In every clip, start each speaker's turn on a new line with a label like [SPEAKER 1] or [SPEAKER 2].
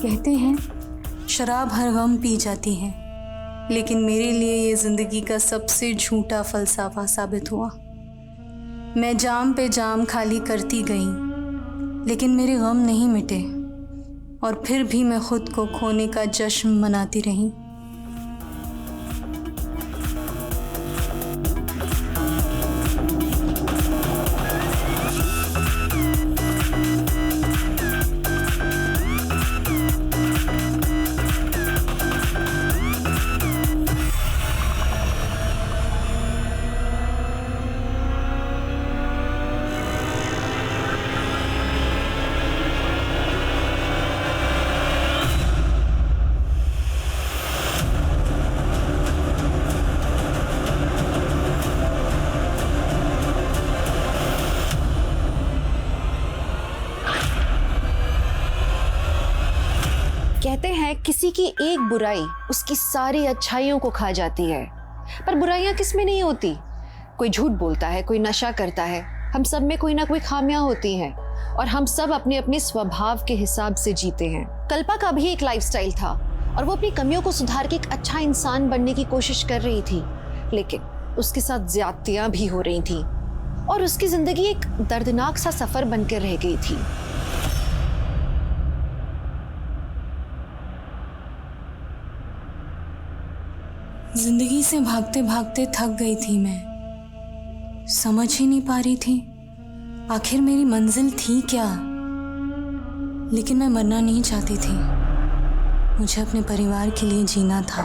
[SPEAKER 1] कहते हैं शराब हर गम पी जाती है, लेकिन मेरे लिए ये ज़िंदगी का सबसे झूठा फ़लसफ़ा साबित हुआ। मैं जाम पे जाम खाली करती गई, लेकिन मेरे गम नहीं मिटे और फिर भी मैं खुद को खोने का जश्न मनाती रही।
[SPEAKER 2] कहते हैं किसी की एक बुराई उसकी सारी अच्छाइयों को खा जाती है, पर बुराइयां किस में नहीं होती। कोई झूठ बोलता है, कोई नशा करता है, हम सब में कोई ना कोई खामियां होती हैं और हम सब अपने अपने स्वभाव के हिसाब से जीते हैं। कल्पा का भी एक लाइफस्टाइल था और वो अपनी कमियों को सुधार के एक अच्छा इंसान बनने की कोशिश कर रही थी, लेकिन उसके साथ ज्यादतियां भी हो रही थी और उसकी जिंदगी एक दर्दनाक सा सफर बनकर रह गई थी।
[SPEAKER 1] जिंदगी से भागते भागते थक गई थी मैं, समझ ही नहीं पा रही थी आखिर मेरी मंजिल थी क्या। लेकिन मैं मरना नहीं चाहती थी, मुझे अपने परिवार के लिए जीना था।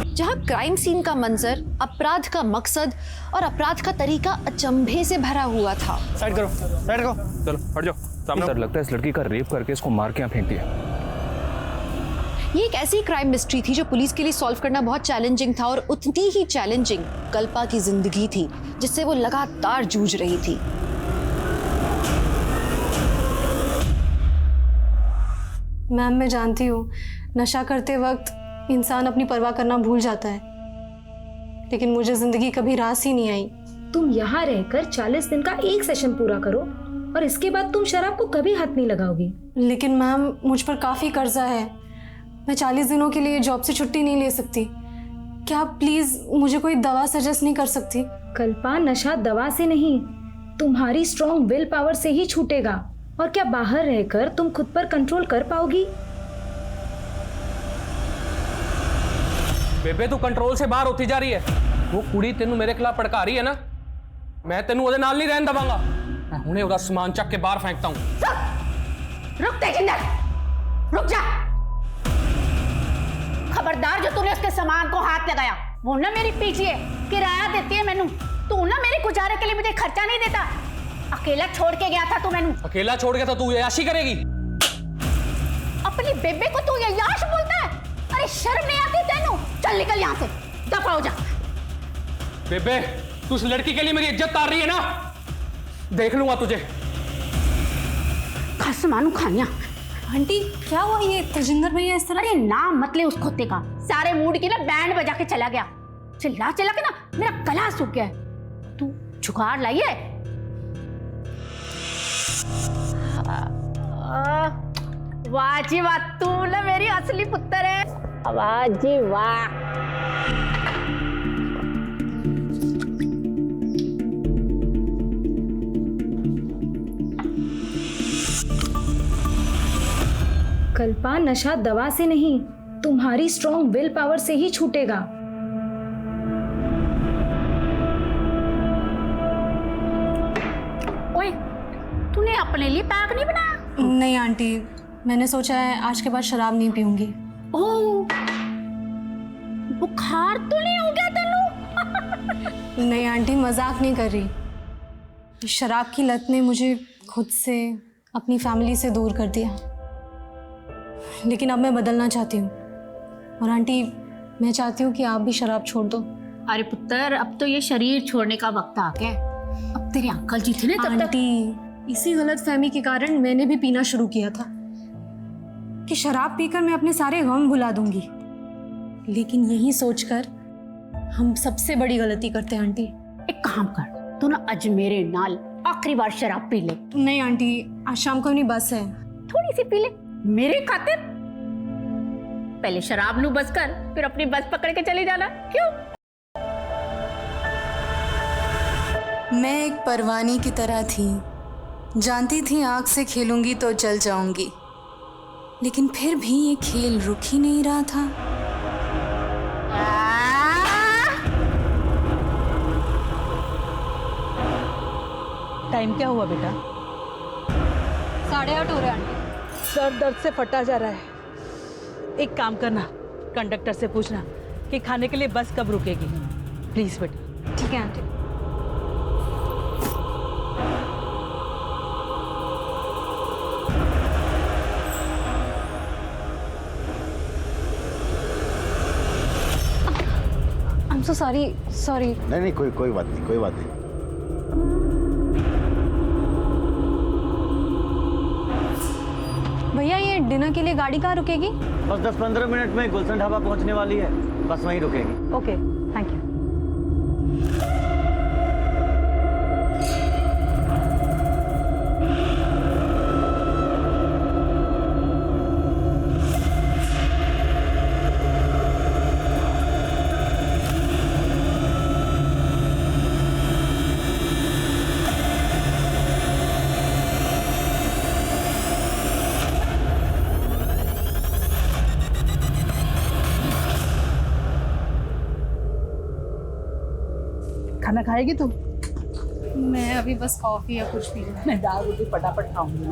[SPEAKER 2] जहां क्राइम सीन का मंजर, अपराध का मकसद और अपराध का तरीका अचंभे से भरा हुआ था।
[SPEAKER 3] साइड करो, साइड करो, चलो हट जाओ सामने। सर लगता है इस लड़की का रेप करके इसको मार के यहाँ फेंक दिया।
[SPEAKER 2] ये एक ऐसी क्राइम मिस्ट्री थी जो पुलिस के लिए सॉल्व करना बहुत चैलेंजिंग था और उतनी ही चैलेंजिंग कल्पा की जिंदगी थी जिससे वो लगातार जूझ रही थी।
[SPEAKER 1] मैम, मैं जानती हूँ नशा करते वक्त इंसान अपनी परवाह करना भूल जाता है, लेकिन मुझे जिंदगी कभी रास ही नहीं आई।
[SPEAKER 4] तुम यहाँ रहकर 40 दिन का एक सेशन पूरा करो और इसके बाद तुम शराब को कभी हाथ नहीं लगाओगी।
[SPEAKER 1] लेकिन मैम, मुझ पर काफ़ी कर्जा है, मैं 40 दिनों के लिए जॉब से छुट्टी नहीं ले सकती। क्या आप प्लीज़ मुझे कोई दवा सजेस्ट नहीं कर सकती?
[SPEAKER 4] कल्पा, नशा दवा से नहीं, तुम्हारी स्ट्रॉन्ग विल पावर से ही छूटेगा। और क्या बाहर रहकर तुम खुद पर कंट्रोल कर पाओगी?
[SPEAKER 3] बेबे तू कंट्रोल से बाहर होती जा रही है। वो कुड़ी तेनू मेरे खिलाफ भड़का रही है ना, मैं तेनू ओदे नाल नहीं रहन दवांगा। मैं हुणे ओदा सामान चक के बाहर फेंकता हूं।
[SPEAKER 5] रुक तेजिंदर, रुक जा। खबरदार जो तूने उसके सामान को हाथ लगाया, वो ना मेरी पीछे है, किराया देती है मैनू। तू ना मेरे गुजारे के लिए मुझे खर्चा नहीं देता। अकेला छोड़ के गया था तू मैनू।
[SPEAKER 3] अकेला छोड़ गया था तू याशी करेगी?
[SPEAKER 5] अपनी बेबे को तू याश बोलता है? अरे शर्म नहीं आती तेनू? चल निकल यहाँ से, दफा हो जा।
[SPEAKER 3] बेबे तू उस लड़की के लिए मेरी इज्जत तार रही है ना, देख लूंगा तुझे।
[SPEAKER 5] खस मानू खानिया।
[SPEAKER 1] आंटी, क्या हुआ ये तेजिंदर भैया इस तरह?
[SPEAKER 5] अरे नाम मत ले उस कुत्ते का, सारे मूड की ना बैंड बजा के चला गया। चिल्ला चिल्ला के ना मेरा गला सूख गया है। तू जुगाड़ लाई है? वाह जी वाह, तू ना मेरी असली पुत्र है। वाह जी वाह।
[SPEAKER 4] कल्पा, नशा दवा से नहीं, तुम्हारी स्ट्रॉन्ग विल पावर से ही छूटेगा।
[SPEAKER 5] ओए, तूने अपने लिए पैक नहीं बनाया?
[SPEAKER 1] नहीं आंटी, मैंने सोचा है आज के बाद शराब नहीं पीऊंगी।
[SPEAKER 5] ओह, बुखार तो नहीं हो गया तेनू?
[SPEAKER 1] नहीं आंटी, मजाक नहीं कर रही। शराब की लत ने मुझे खुद से, अपनी फैमिली से दूर कर दिया, लेकिन अब मैं बदलना चाहती हूँ। और आंटी, मैं चाहती हूँ कि आप भी शराब छोड़ दो।
[SPEAKER 5] अरे पुत्र, अब तो ये शरीर छोड़ने का वक्त आ गया। अब तेरे अंकल जी थे ना तब तक।
[SPEAKER 1] आंटी, इसी गलतफहमी के कारण मैंने भी पीना शुरू किया था कि शराब पीकर मैं अपने सारे गम भुला दूंगी, लेकिन यही सोचकर हम सबसे बड़ी गलती करते हैं आंटी।
[SPEAKER 5] एक काम कर, तू ना अज मेरे नाल आखिरी बार शराब पी ले।
[SPEAKER 1] नहीं आंटी, आज शाम को नहीं बस है।
[SPEAKER 5] थोड़ी सी पी ले मेरे खातिर। पहले शराब नू बस कर, फिर अपनी बस पकड़ के चली जाना। क्यों?
[SPEAKER 1] मैं एक परवानी की तरह थी, जानती थी आग से खेलूंगी तो जल जाऊंगी, लेकिन फिर भी ये खेल रुक ही नहीं रहा था।
[SPEAKER 6] टाइम क्या हुआ बेटा?
[SPEAKER 7] 8:30 हो रहे हैं आंटी।
[SPEAKER 6] सर दर्द से फटा जा रहा है। एक काम करना, कंडक्टर से पूछना कि खाने के लिए बस कब रुकेगी। प्लीज बेटा।
[SPEAKER 7] ठीक है आंटी। I'm so sorry।
[SPEAKER 8] नहीं कोई बात नहीं।
[SPEAKER 7] भैया ये डिनर के लिए गाड़ी कहाँ रुकेगी?
[SPEAKER 9] बस 10-15 मिनट में गुलशन ढाबा पहुंचने वाली है, बस वहीं रुकेगी।
[SPEAKER 7] Okay, thank you.
[SPEAKER 6] खाना खाएगी तू?
[SPEAKER 1] मैं अभी बस कॉफी या कुछ पी लूं।
[SPEAKER 6] मैं दाल रोटी फटाफट खाऊंगी।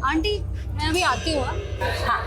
[SPEAKER 7] आंटी मैं अभी आती हूँ।
[SPEAKER 6] हाँ।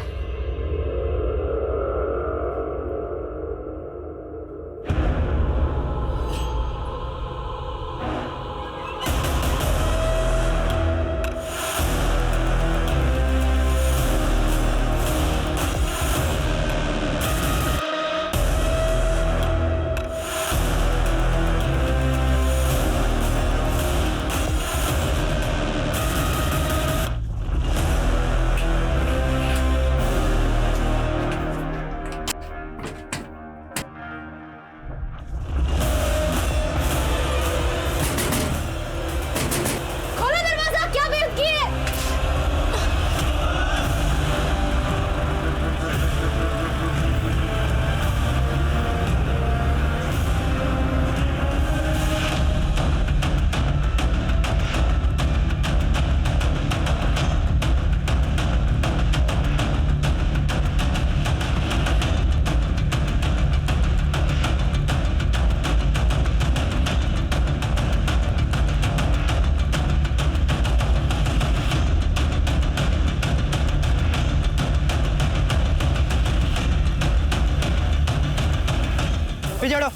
[SPEAKER 9] पीछे हटो,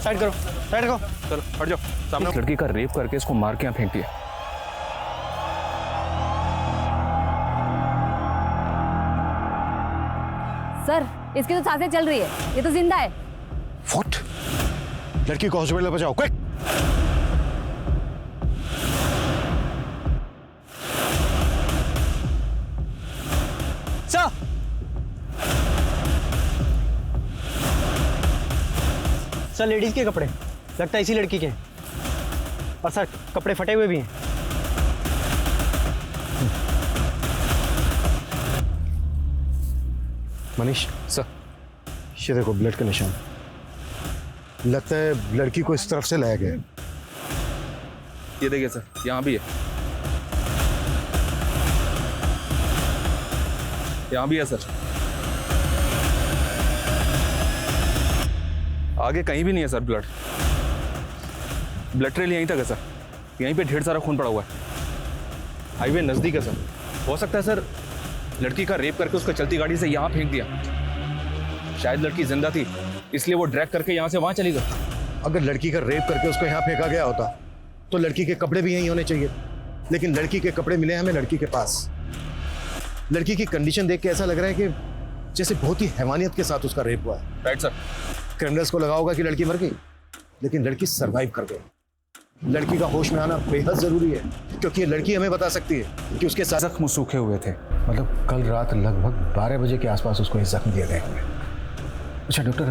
[SPEAKER 9] साइड करो।
[SPEAKER 3] चलो हट जाओ सामने। लड़की का रेप करके इसको मार के यहाँ फेंक दिया।
[SPEAKER 7] सर इसकी तो सांसें चल रही है, ये तो जिंदा है।
[SPEAKER 8] व्हाट? लड़की को हॉस्पिटल पहुंचाओ, क्विक।
[SPEAKER 9] सर लेडीज के कपड़े लगता है इसी लड़की के हैं। और सर कपड़े फटे हुए भी हैं।
[SPEAKER 8] मनीष
[SPEAKER 3] सर
[SPEAKER 8] ये देखो ब्लड का निशान, लगता है लड़की को इस तरफ से लाया गया।
[SPEAKER 3] ये देखिए सर, यहाँ भी है, यहाँ भी है सर। आगे कहीं भी नहीं है सर ब्लड ट्रेल यहीं तक है सर। यहीं पे ढेर सारा खून पड़ा हुआ है। हाईवे नजदीक है सर। हो सकता है सर लड़की का रेप करके उसको चलती गाड़ी से यहाँ फेंक दिया। शायद लड़की जिंदा थी इसलिए वो ड्रैग करके यहाँ से वहाँ चली गई।
[SPEAKER 8] अगर लड़की का रेप करके उसको यहाँ फेंका गया होता तो लड़की के कपड़े भी यहीं होने चाहिए, लेकिन लड़की के कपड़े मिले हमें लड़की के पास। लड़की की कंडीशन देख के ऐसा लग रहा है कि जैसे बहुत ही हैवानियत के साथ उसका रेप हुआ है।
[SPEAKER 3] Right sir.
[SPEAKER 8] क्रिमिनल्स को लगा होगा कि लड़की मर गई, लेकिन लड़की सरवाइव कर गई। लड़की का होश में आना बेहद जरूरी है, क्योंकि ये लड़की हमें बता सकती है कि उसके साथ
[SPEAKER 10] जख्म सूखे हुए थे।
[SPEAKER 8] मतलब कल रात लगभग 12 बजे के आसपास उसको ये जख्म दिए गए होंगे। अच्छा डॉक्टर,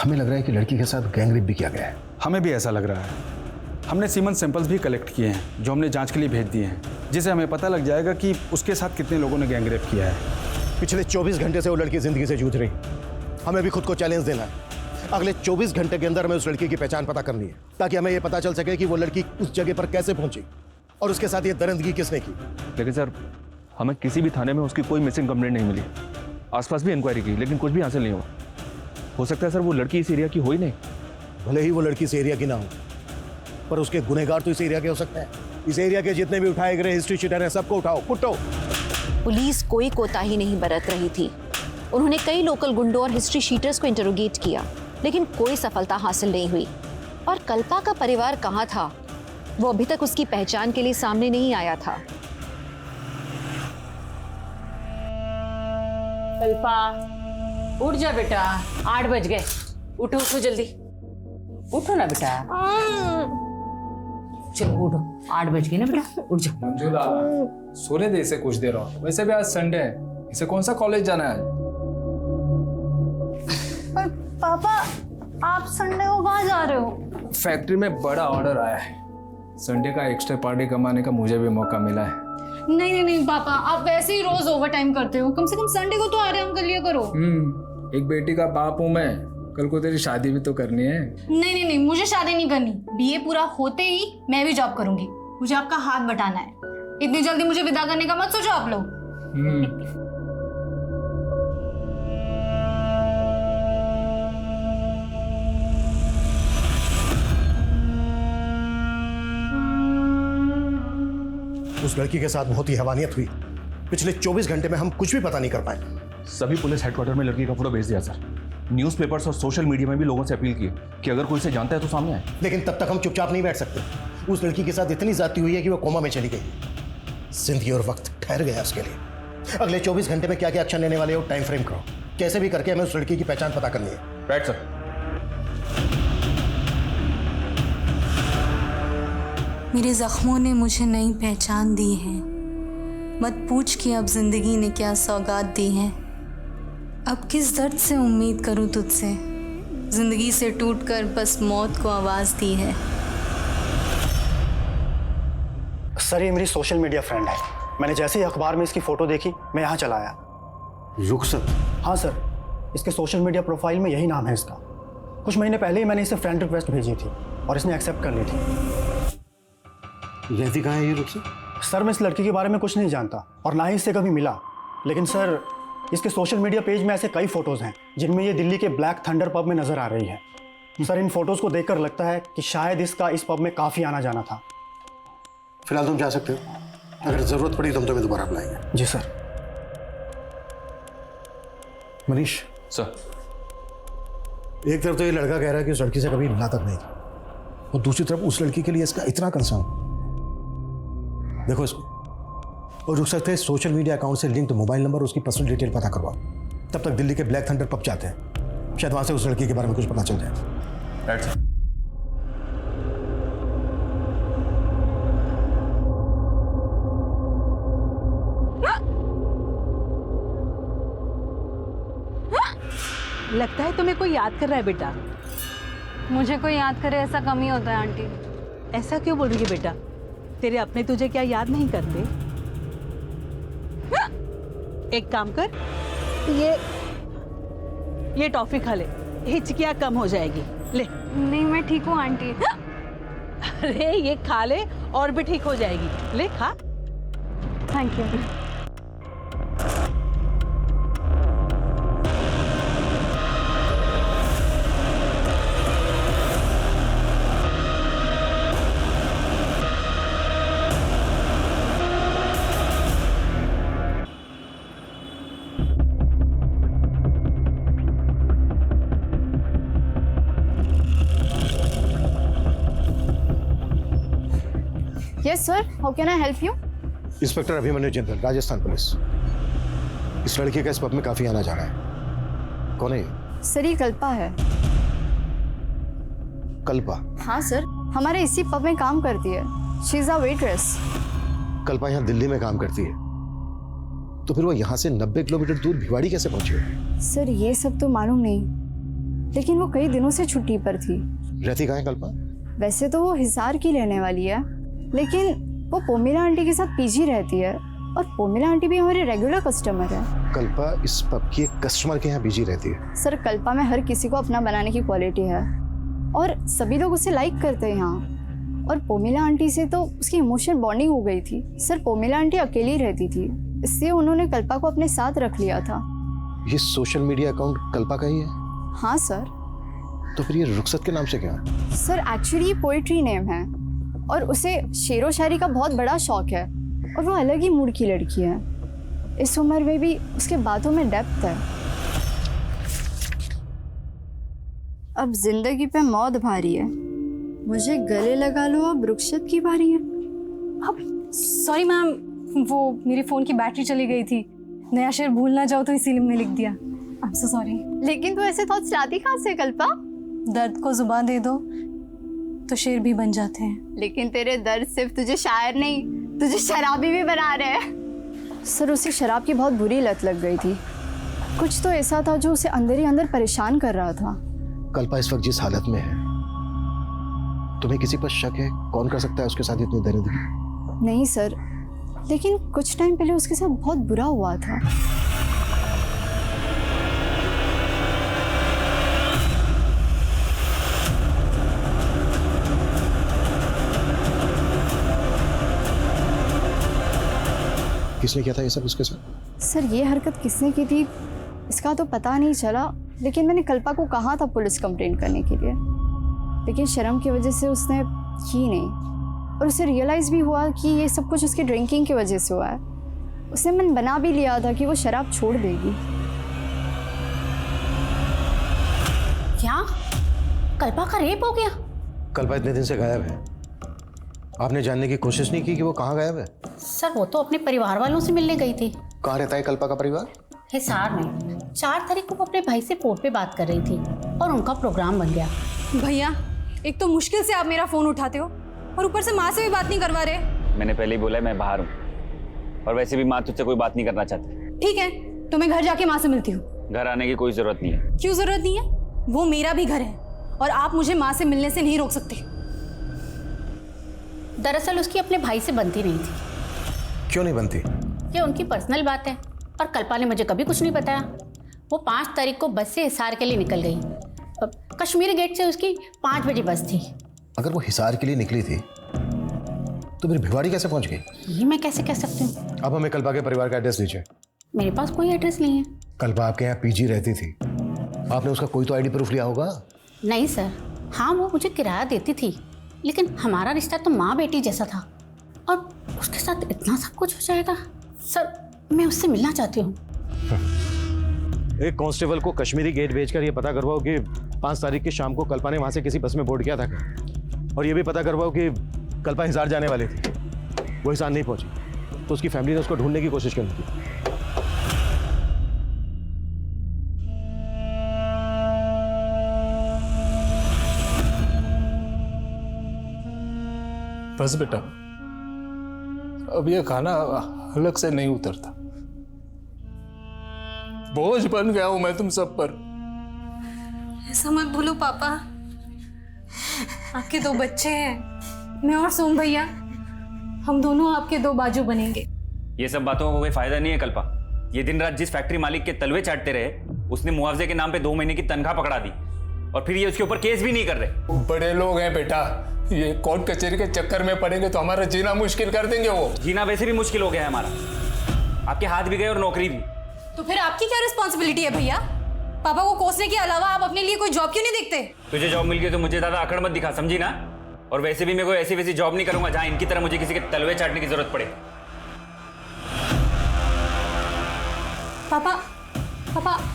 [SPEAKER 8] हमें लग रहा है कि लड़की के साथ गैंग रेप भी किया गया है।
[SPEAKER 10] हमें भी ऐसा लग रहा है। हमने सीमन सैंपल्स भी कलेक्ट किए हैं जो हमने जांच के लिए भेज दिए हैं, जिससे हमें पता लग जाएगा कि उसके साथ कितने लोगों ने गैंग रेप किया है।
[SPEAKER 8] पिछले 24 घंटे से वो लड़की जिंदगी से जूझ रही, हमें भी खुद को चैलेंज देना है। अगले 24 घंटे के अंदर हमें उस लड़की की पहचान पता करनी है, ताकि हमें यह पता चल सके कि वो लड़की उस जगह पर कैसे पहुंची और उसके साथ ये दरिंदगी किसने की।
[SPEAKER 3] लेकिन सर, हमें किसी भी थाने में उसकी कोई मिसिंग कंप्लेंट नहीं मिली। आसपास भी इंक्वायरी की, लेकिन कुछ भी हासिल नहीं हुआ। हो सकता है सर वो लड़की इस एरिया की हो ही नहीं।
[SPEAKER 8] भले ही वो लड़की इस एरिया की ना हो, पर उसके गुनहगार तो इस एरिया के हो सकते हैं। इस एरिया के जितने भी उठाए गए हिस्ट्री शीटर हैं, सबको उठाओ, कुटो।
[SPEAKER 2] पुलिस कोई कोताही नहीं बरत रही थी। उन्होंने कई लोकल गुंडों और हिस्ट्री शीटर्स को इंटरोगेट किया, लेकिन कोई सफलता हासिल नहीं हुई। और कल्पा का परिवार कहाँ था, वो अभी तक उसकी पहचान के लिए सामने नहीं आया था।
[SPEAKER 5] कल्पा, उठ जा बेटा, 8 बज गए। उठो उठो जल्दी, उठो ना बेटा। चलो उठो, 8 बज गए ना बेटा, उठ जा।
[SPEAKER 11] मंजुला, सोने दे इसे कुछ देर और। वैसे भी आज संडे है, इसे कौन सा कॉलेज जाना है?
[SPEAKER 1] पर पापा, आप संडे को कहाँ जा रहे हो?
[SPEAKER 11] फैक्ट्री में बड़ा ऑर्डर आया है, संडे का एक्स्ट्रा पार्टी कमाने का मुझे भी मौका मिला है।
[SPEAKER 1] नहीं पापा, आप वैसे ही रोज ओवर टाइम करते हो, कम से कम संडे को तो आराम कर लिया करो।
[SPEAKER 11] एक बेटी का बाप हूँ मैं, कल को तेरी शादी भी तो करनी है।
[SPEAKER 1] नहीं, मुझे शादी नहीं करनी। बीए पूरा होते ही मैं भी जॉब करूंगी। मुझे आपका हाथ बटाना है। इतनी जल्दी मुझे विदा करने का मत सोचो आप लोग।
[SPEAKER 8] उस लड़की के साथ बहुत ही हैवानियत हुई। पिछले 24 घंटे में हम कुछ भी पता नहीं कर पाए।
[SPEAKER 3] सभी पुलिस हेडक्वार्टर में लड़की का फोटो भेज दिया सर। न्यूज़पेपर्स और सोशल मीडिया में भी लोगों से अपील की कि अगर कोई इसे जानता है तो सामने आए।
[SPEAKER 8] लेकिन तब तक हम चुपचाप नहीं बैठ सकते। उस लड़की के साथ इतनी ज्यादती हुई है कि वो कोमा में चली गई। जिंदगी और वक्त ठहर गया उसके लिए। अगले 24 घंटे में क्या क्या एक्शन लेने वाले हो, टाइम फ्रेम करो। कैसे भी करके हमें उस लड़की की पहचान पता करनी है।
[SPEAKER 3] Right sir.
[SPEAKER 1] मेरे जख्मों ने मुझे नई पहचान दी है। मत पूछ कि अब जिंदगी ने क्या सौगात दी है। अब किस दर्द से उम्मीद करूं तुझसे, जिंदगी से टूटकर बस मौत को आवाज दी है।
[SPEAKER 9] सर, ये मेरी सोशल मीडिया फ्रेंड है। मैंने जैसे ही अखबार में इसकी फोटो देखी, मैं यहाँ चला आया।
[SPEAKER 8] रुखसत?
[SPEAKER 9] हाँ सर, इसके सोशल मीडिया प्रोफाइल में यही नाम है इसका। कुछ महीने पहले ही मैंने इसे फ्रेंड रिक्वेस्ट भेजी थी और इसने एक्सेप्ट कर ली थी।
[SPEAKER 8] रहती कहाँ है ये रुखसत?
[SPEAKER 9] सर, मैं इस लड़की के बारे में कुछ नहीं जानता और ना ही इससे कभी मिला। लेकिन सर, इसके सोशल मीडिया पेज में ऐसे कई फोटोज हैं जिनमें ये दिल्ली के ब्लैक थंडर पब में नजर आ रही है। सर, इन फोटोज को देखकर लगता है कि शायद इसका इस पब में काफ़ी आना जाना था।
[SPEAKER 8] फिलहाल तुम जा सकते हो, अगर जरूरत पड़ी तो हम तुम्हें दोबारा बुलाएंगे।
[SPEAKER 9] जी सर।
[SPEAKER 8] मनीष
[SPEAKER 3] सर,
[SPEAKER 8] एक तरफ तो ये लड़का कह रहा है कि उस लड़की से कभी मिला तक नहीं था, और दूसरी तरफ उस लड़की के लिए इसका इतना कंसर्न। देखो इसको, और रुक सकते हैं सोशल मीडिया अकाउंट से लिंक्ड मोबाइल नंबर, उसकी पर्सनल डिटेल पता करवाओ। तब तक दिल्ली के ब्लैक थंडर पब जाते हैं, शायद वहां से उस लड़की के बारे में कुछ पता चल जाए।
[SPEAKER 3] Right sir.
[SPEAKER 6] लगता है तुम्हें कोई याद कर रहा है बेटा।
[SPEAKER 7] मुझे कोई याद करे ऐसा कम ही होता है आंटी।
[SPEAKER 6] ऐसा क्यों बोल रही है बेटा? तेरे अपने तुझे क्या याद नहीं करते? एक काम कर, ये टॉफी खा ले, हिचकियाँ कम हो जाएगी। ले।
[SPEAKER 7] नहीं, मैं ठीक हूँ आंटी।
[SPEAKER 6] अरे ये खा ले और भी ठीक हो जाएगी। ले खा।
[SPEAKER 7] Thank you.
[SPEAKER 2] Yes sir, how can I help you?
[SPEAKER 8] Inspector Abhimanyu Jindal, Rajasthan police. इस लड़के का इस पब में काफी आना जाना है। कौन है ये?
[SPEAKER 2] सर, ये कल्पा है।
[SPEAKER 8] कल्पा?
[SPEAKER 2] हाँ सर, हमारे इसी पब में काम करती है। She is a waitress.
[SPEAKER 8] Kalpa यहाँ दिल्ली में काम करती है? तो फिर वो यहाँ से 90 किलोमीटर दूर भिवाड़ी कैसे पहुंची?
[SPEAKER 2] सर ये सब तो मालूम नहीं, लेकिन वो कई दिनों से छुट्टी पर थी।
[SPEAKER 8] रहती कहाँ है कल्पा?
[SPEAKER 2] वैसे तो वो हिसार की रहने वाली है, लेकिन वो पोमिला आंटी के साथ पीजी रहती है, और पोमिला आंटी भी हमारे रेगुलर कस्टमर है।
[SPEAKER 8] कल्पा इस पब की एक कस्टमर के यहाँ बिजी रहती है।
[SPEAKER 2] सर कल्पा में हर किसी को अपना बनाने की क्वालिटी है, और सभी लोग उसे लाइक करते हैं यहाँ। और पोमिला आंटी से तो उसकी इमोशनल बॉन्डिंग हो गई थी। सर पोमिला आंटी अकेली रहती थी, इसलिए उन्होंने कल्पा को अपने साथ रख लिया था।
[SPEAKER 8] ये सोशल मीडिया अकाउंट कल्पा का ही है?
[SPEAKER 2] हाँ सर।
[SPEAKER 8] तो फिर ये रुखसत के नाम से क्या है?
[SPEAKER 2] सर एक्चुअली ये पोइट्री नेम है, और उसे शेरो शायरी का बहुत बड़ा शौक है, और वो अलग ही मूड की लड़की है। इस उम्र में भी उसके बातों में डेप्थ है। अब जिंदगी पे मौत भारी है, मुझे गले लगा लो, अब रुखसत की बारी है।
[SPEAKER 1] अब सॉरी मैम, वो मेरी फ़ोन की बैटरी चली गई थी, नया शेर भूल ना जाओ तो इसीलिए मैंने लिख दिया। I am so sorry.
[SPEAKER 2] लेकिन तू ऐसे थॉट्स लाती कहाँ से कल्पा?
[SPEAKER 1] दर्द को जुबान दे दो तो शेर भी बन जाते हैं।
[SPEAKER 2] लेकिन तेरे दर्द सिर्फ तुझे शायर नहीं, तुझे शराबी भी बना रहे हैं। सर उसे शराब की बहुत बुरी लत लग गई थी। कुछ तो ऐसा था जो उसे अंदर ही अंदर परेशान कर रहा था।
[SPEAKER 8] कल्पा इस वक्त जिस हालत में है, तुम्हें किसी पर शक है? कौन कर सकता है उसके साथ इतनी दरिद्री?
[SPEAKER 2] नहीं सर, लेकिन कुछ टाइम पहले उसके साथ बहुत बुरा हुआ था।
[SPEAKER 8] किसने किया था ये सब उसके साथ?
[SPEAKER 2] सर ये हरकत किसने की थी इसका तो पता नहीं चला, लेकिन मैंने कल्पा को कहा था पुलिस कंप्लेंट करने के लिए, लेकिन शर्म की वजह से उसने की नहीं। और उसे रियलाइज़ भी हुआ कि ये सब कुछ उसकी ड्रिंकिंग की वजह से हुआ है। उसने मन बना भी लिया था कि वो शराब छोड़ देगी।
[SPEAKER 5] क्या कल्पा का रेप हो गया?
[SPEAKER 8] कल्पा इतने दिन से गायब है, आपने जानने की कोशिश नहीं की कि वो कहाँ गायब है?
[SPEAKER 5] सर वो तो अपने परिवार वालों से मिलने गई थी।
[SPEAKER 8] कहाँ रहता है कल्पा का परिवार?
[SPEAKER 5] हिसार में। 4 तारीख को वो अपने भाई से फोन पे बात कर रही थी और उनका प्रोग्राम बन गया।
[SPEAKER 1] भैया एक तो मुश्किल से आप मेरा फ़ोन उठाते हो और ऊपर से माँ से भी बात नहीं करवा रहे।
[SPEAKER 12] मैंने पहले ही बोला है मैं बाहर हूँ, और वैसे भी माँ तुझसे कोई बात नहीं करना चाहती।
[SPEAKER 1] ठीक है तो मैं घर जाके माँ से मिलती हूँ।
[SPEAKER 12] घर आने की कोई जरूरत नहीं है।
[SPEAKER 1] क्यों जरूरत नहीं है? वो मेरा भी घर है और आप मुझे माँ से मिलने से नहीं रोक सकते।
[SPEAKER 5] दरअसल उसकी अपने भाई से बनती नहीं थी।
[SPEAKER 8] क्यों नहीं बनती?
[SPEAKER 5] ये उनकी पर्सनल बात है, और कल्पा ने मुझे कभी कुछ नहीं बताया। वो 5 तारीख को बस से हिसार के लिए निकल गई। अब कश्मीरी गेट से उसकी 5 बजे बस थी।
[SPEAKER 8] अगर वो हिसार के लिए निकली थी तो फिर भिवाड़ी कैसे पहुंच गई?
[SPEAKER 5] ये मैं कैसे कह सकती हूँ?
[SPEAKER 8] अब हमें कल्पा के परिवार का एड्रेस दीजिए।
[SPEAKER 5] मेरे पास कोई एड्रेस नहीं है।
[SPEAKER 8] कल्पा आपके यहाँ पीजी रहती थी, आपने उसका कोई तो आईडी प्रूफ लिया होगा?
[SPEAKER 5] नहीं सर, हाँ वो मुझे किराया देती थी, लेकिन हमारा रिश्ता तो माँ बेटी जैसा था, और उसके साथ इतना सब कुछ हो जाएगा। सर मैं उससे मिलना चाहती हूँ।
[SPEAKER 8] एक कांस्टेबल को कश्मीरी गेट भेजकर ये पता करवाओ कि 5 तारीख की शाम को कल्पा ने वहां से किसी बस में बोर्ड किया था, और ये भी पता करवाओ कि कल्पा हिसार जाने वाली थी, वो हिसार नहीं पहुंची, तो उसकी फैमिली ने उसको ढूंढने की कोशिश करनी थी।
[SPEAKER 11] बस बेटा, अब ये खाना हलक से नहीं उतरता। बोझ बन गया हूं मैं तुम सब पर।
[SPEAKER 1] ऐसा मत बोलो पापा, आपके 2 बच्चे हैं, मैं और सोम भैया, हम दोनों आपके 2 बाजू बनेंगे।
[SPEAKER 12] ये सब बातों का कोई फायदा नहीं है कल्पा। ये दिन रात जिस फैक्ट्री मालिक के तलवे चाटते रहे, उसने मुआवजे के नाम पे 2 महीने की तनख्वाह पकड़ा दी, और फिर ये उसके ऊपर केस भी नहीं कर रहे।
[SPEAKER 11] बड़े लोग हैं बेटा, ये कोर्ट कचहरी के चक्कर में पड़ेंगे तो हमारा जीना मुश्किल कर देंगे। वो
[SPEAKER 12] जीना वैसे भी मुश्किल हो गया है हमारा, आपके हाथ भी गए और नौकरी भी।
[SPEAKER 1] तो फिर आपकी क्या रिस्पॉन्सिबिलिटी है भैया? पापा को कोसने के अलावा आप अपने लिए कोई जॉब क्यों नहीं देखते?
[SPEAKER 12] तुझे जॉब मिल गई तो मुझे ज्यादा अकड़ मत दिखा, समझी ना? और वैसे भी मैं कोई ऐसी वैसी जॉब नहीं करूंगा जहां इनकी तरह मुझे किसी के तलवे चाटने की जरूरत पड़े।
[SPEAKER 1] पापा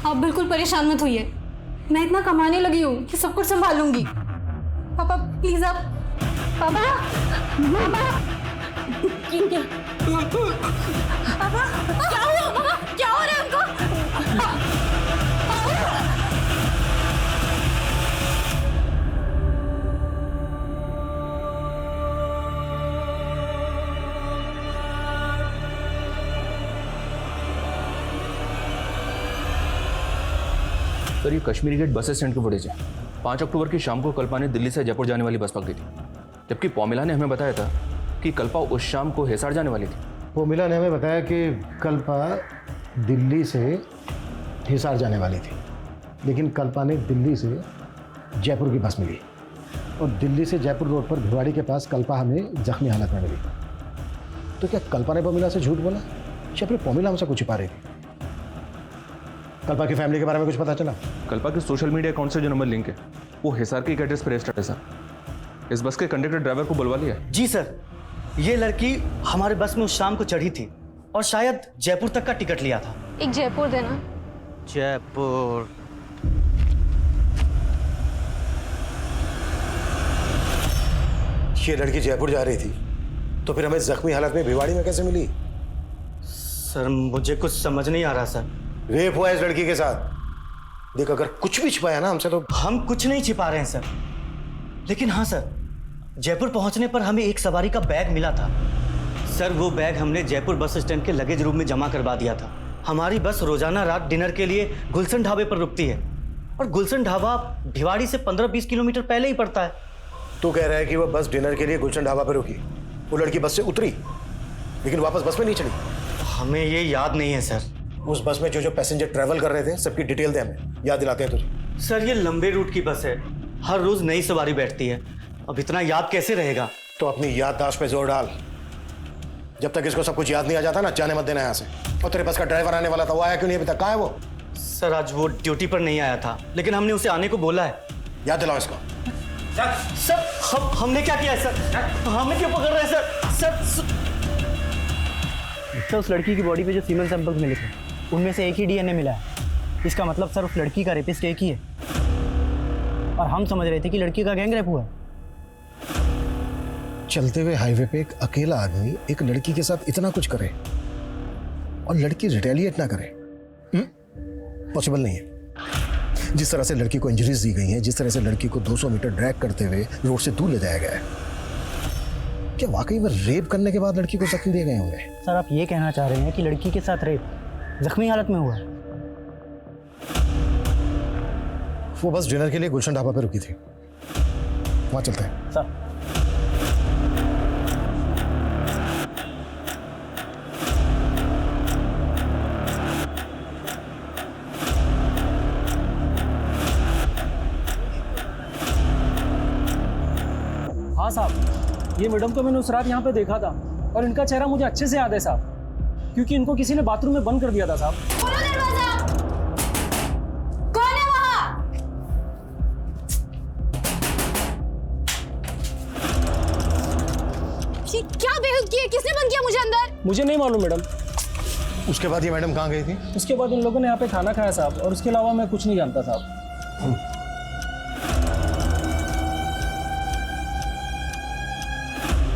[SPEAKER 1] आप बिल्कुल परेशान मत होइए, मैं इतना कमाने लगी हूँ कि सब कुछ संभालूंगी। पापा प्लीज आप, पापा क्या हुआ? पापा क्या हो रहा है उनको?
[SPEAKER 3] सर ये कश्मीरी गेट बस स्टैंड की फुटेज है। 5 अक्टूबर की शाम को कल्पा ने दिल्ली से जयपुर जाने वाली बस पकड़ी थी, जबकि पौमिला ने हमें बताया था कि कल्पा उस शाम को हिसार जाने वाली थी।
[SPEAKER 8] पौमिला ने हमें बताया कि कल्पा दिल्ली से हिसार जाने वाली थी, लेकिन कल्पा ने दिल्ली से जयपुर की बस मिली और दिल्ली से जयपुर रोड पर भिवाड़ी के पास कल्पा हमें जख्मी हालत में मिली। तो क्या कल्पा ने पौमिला से झूठ बोला या फिर पौमिला हमसे कुछ छिपा रही थी? कल्पा की फैमिली के बारे में कुछ पता चला?
[SPEAKER 3] कल्पा के सोशल मीडिया अकाउंट से जो नंबर लिंक है वो हिसार के एड्रेस पर रजिस्टर्ड है सर। इस बस के कंडक्टर ड्राइवर को बुलवा लिया।
[SPEAKER 13] जी सर, ये लड़की हमारे बस में उस शाम को चढ़ी थी और शायद जयपुर तक का टिकट लिया था।
[SPEAKER 7] एक जयपुर देना।
[SPEAKER 13] जयपुर।
[SPEAKER 8] ये लड़की जयपुर जा रही थी तो फिर हमें जख्मी हालत में भिवाड़ी में कैसे मिली?
[SPEAKER 13] सर मुझे कुछ समझ नहीं आ रहा सर।
[SPEAKER 8] रेप हुआ इस लड़की के साथ। देख अगर कुछ भी छिपाया ना हमसे तो।
[SPEAKER 13] हम कुछ नहीं छिपा रहे हैं सर, लेकिन हाँ सर, जयपुर पहुंचने पर हमें एक सवारी का बैग मिला था। सर वो बैग हमने जयपुर बस स्टैंड के लगेज रूम में जमा करवा दिया था। हमारी बस रोजाना रात डिनर के लिए गुलशन ढाबे पर रुकती है और गुलशन ढाबा भिवाड़ी से 15-20 किलोमीटर पहले ही पड़ता है।
[SPEAKER 8] तू कह रहा है कि वो बस डिनर के लिए गुलशन ढाबा पर रुकी, वो लड़की बस से उतरी लेकिन वापस बस में नहीं चढ़ी?
[SPEAKER 13] हमें ये याद नहीं है सर।
[SPEAKER 8] उस बस में जो पैसेंजर ट्रैवल कर रहे थे सबकी डिटेल दे, हमें याद दिलाते हैं तुझे।
[SPEAKER 13] सर ये लंबे रूट की बस है, हर रोज नई सवारी बैठती है, अब इतना याद कैसे रहेगा?
[SPEAKER 8] तो अपनी याददाश्त पे जोर डाल। जब तक इसको सब कुछ याद नहीं आ जाता ना, जाने मत देना यहाँ से। और तेरे बस का ड्राइवर आने वाला था, वो आया क्यों नहीं अभी तक? कहाँ है वो?
[SPEAKER 13] सर आज वो ड्यूटी पर नहीं आया था, लेकिन हमने उसे आने को बोला है।
[SPEAKER 8] याद दिलाओ इसको।
[SPEAKER 13] सर हमने क्या किया है सर? हमें क्यों पकड़ रहे हैं सर?
[SPEAKER 14] सर उस लड़की की बॉडी पे जो सीमेंट सैंपल्स मिले थे उनमें से एक ही डीएनए मिला है। इसका मतलब सर उस लड़की का रेपिस्ट एक ही है और हम समझ रहे थे कि लड़की का गैंग रेप हुआ है।
[SPEAKER 8] चलते हुए हाईवे पे एक अकेला आदमी एक लड़की के साथ इतना कुछ करे और लड़की रिटेलिएट ना करे, पॉसिबल नहीं है। जिस तरह से लड़की को इंजरीज दी गई हैं, जिस तरह से लड़की को 200 मीटर ड्रैग करते हुए रोड से दूर ले जाया गया है, क्या वाकई में रेप करने के बाद लड़की को जख्मी दिए गए होंगे?
[SPEAKER 14] सर आप ये कहना चाह रहे हैं कि लड़की के साथ रेप जख्मी हालत में हुआ?
[SPEAKER 8] वो बस डिनर के लिए गुलशन ढाबा पे रुकी थी, वहां चलते हैं।
[SPEAKER 14] सर
[SPEAKER 15] हाँ साहब, ये मैडम को मैंने उस रात यहाँ पे देखा था और इनका चेहरा मुझे अच्छे से याद है साहब, क्योंकि इनको किसी ने बाथरूम में बंद कर दिया था साहब।
[SPEAKER 7] कौन है वहाँ? ये क्या बेहुद किया? किसने बंद किया मुझे अंदर?
[SPEAKER 15] मुझे नहीं मालूम मैडम।
[SPEAKER 8] उसके बाद ये मैडम कहाँ गई थी?
[SPEAKER 15] उसके बाद इन लोगों ने यहाँ पे खाना खाया साहब, और उसके अलावा मैं कुछ नहीं जानता साहब।